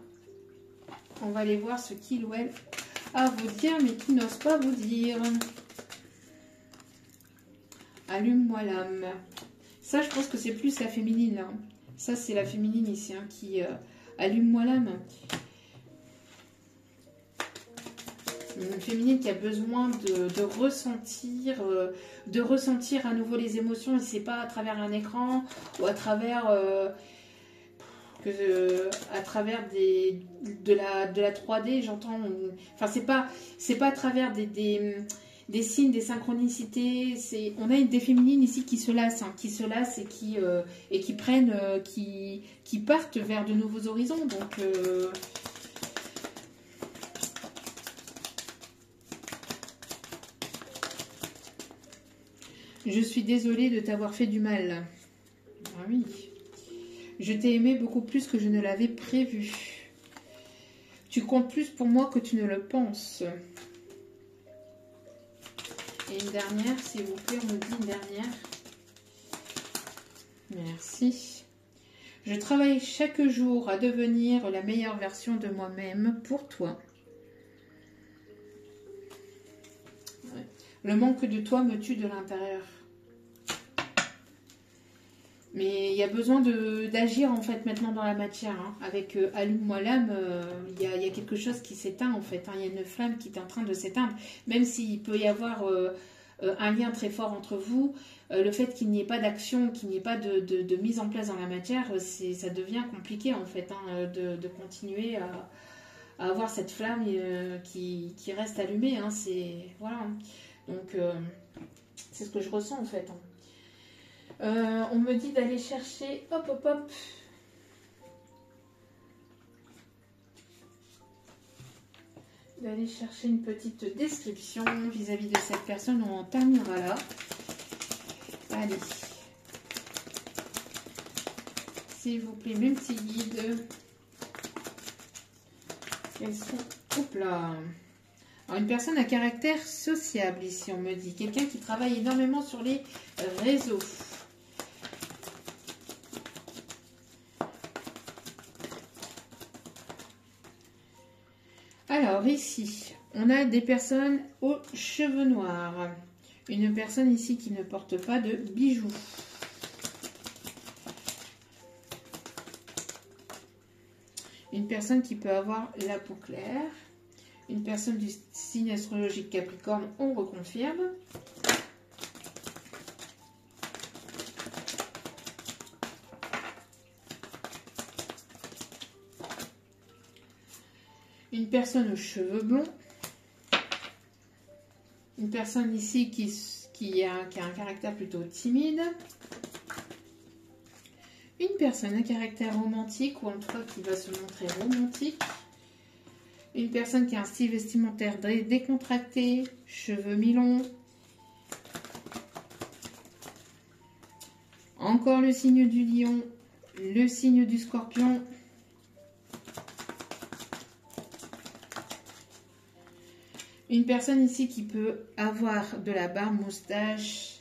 on va aller voir ce qu'il ou elle a à vous dire, mais qui n'ose pas vous dire. Allume-moi l'âme. Ça, je pense que c'est plus la féminine là. Ça, c'est la féminine ici hein, qui allume-moi l'âme. Une féminine qui a besoin de ressentir à nouveau les émotions. Et c'est pas à travers un écran ou à travers de la 3D. J'entends. Enfin, c'est pas à travers des signes, des synchronicités. On a des féminines ici qui se lassent, hein, qui partent vers de nouveaux horizons. Donc, je suis désolée de t'avoir fait du mal. Ah oui. Je t'ai aimé beaucoup plus que je ne l'avais prévu. Tu comptes plus pour moi que tu ne le penses. Et une dernière, s'il vous plaît, on me dit une dernière. Merci. Je travaille chaque jour à devenir la meilleure version de moi-même pour toi. Ouais. Le manque de toi me tue de l'intérieur. Mais il y a besoin d'agir en fait maintenant dans la matière. Hein. Avec Allume-moi l'âme, il y a quelque chose qui s'éteint en fait. Hein. Il y a une flamme qui est en train de s'éteindre. Même s'il peut y avoir un lien très fort entre vous, le fait qu'il n'y ait pas d'action, qu'il n'y ait pas de mise en place dans la matière, ça devient compliqué en fait hein, de continuer à avoir cette flamme qui reste allumée. Hein. Voilà. Donc c'est ce que je ressens en fait. Hein. On me dit d'aller chercher, hop, d'aller chercher une petite description vis-à-vis de cette personne. On en terminera là. Allez. S'il vous plaît, multi-guide. Quels sont... Hop là. Alors, une personne à caractère sociable, ici, on me dit. Quelqu'un qui travaille énormément sur les réseaux. Alors ici, on a des personnes aux cheveux noirs. Une personne ici qui ne porte pas de bijoux. Une personne qui peut avoir la peau claire. Une personne du signe astrologique Capricorne, on reconfirme. Une personne aux cheveux blonds. Une personne ici qui a un caractère plutôt timide. Une personne à caractère romantique, ou en tout cas qui va se montrer romantique. Une personne qui a un style vestimentaire décontracté, cheveux mi-longs. Encore le signe du lion, le signe du scorpion. Une personne ici qui peut avoir de la barbe, moustache.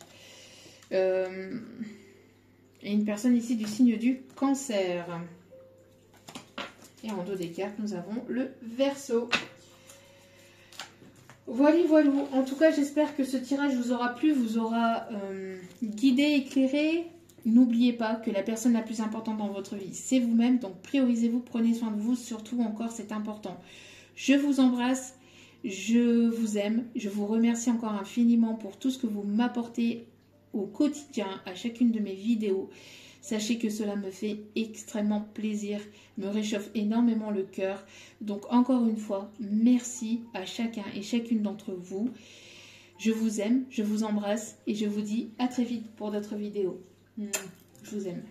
Et une personne ici du signe du cancer. Et en dos des cartes, nous avons le Verseau. Voilà, voilà. En tout cas, j'espère que ce tirage vous aura plu, vous aura guidé, éclairé. N'oubliez pas que la personne la plus importante dans votre vie, c'est vous-même. Donc, priorisez-vous, prenez soin de vous. Surtout, encore, c'est important. Je vous embrasse, je vous aime. Je vous remercie encore infiniment pour tout ce que vous m'apportez au quotidien, à chacune de mes vidéos. Sachez que cela me fait extrêmement plaisir, me réchauffe énormément le cœur. Donc encore une fois, merci à chacun et chacune d'entre vous. Je vous aime, je vous embrasse et je vous dis à très vite pour d'autres vidéos. Je vous aime.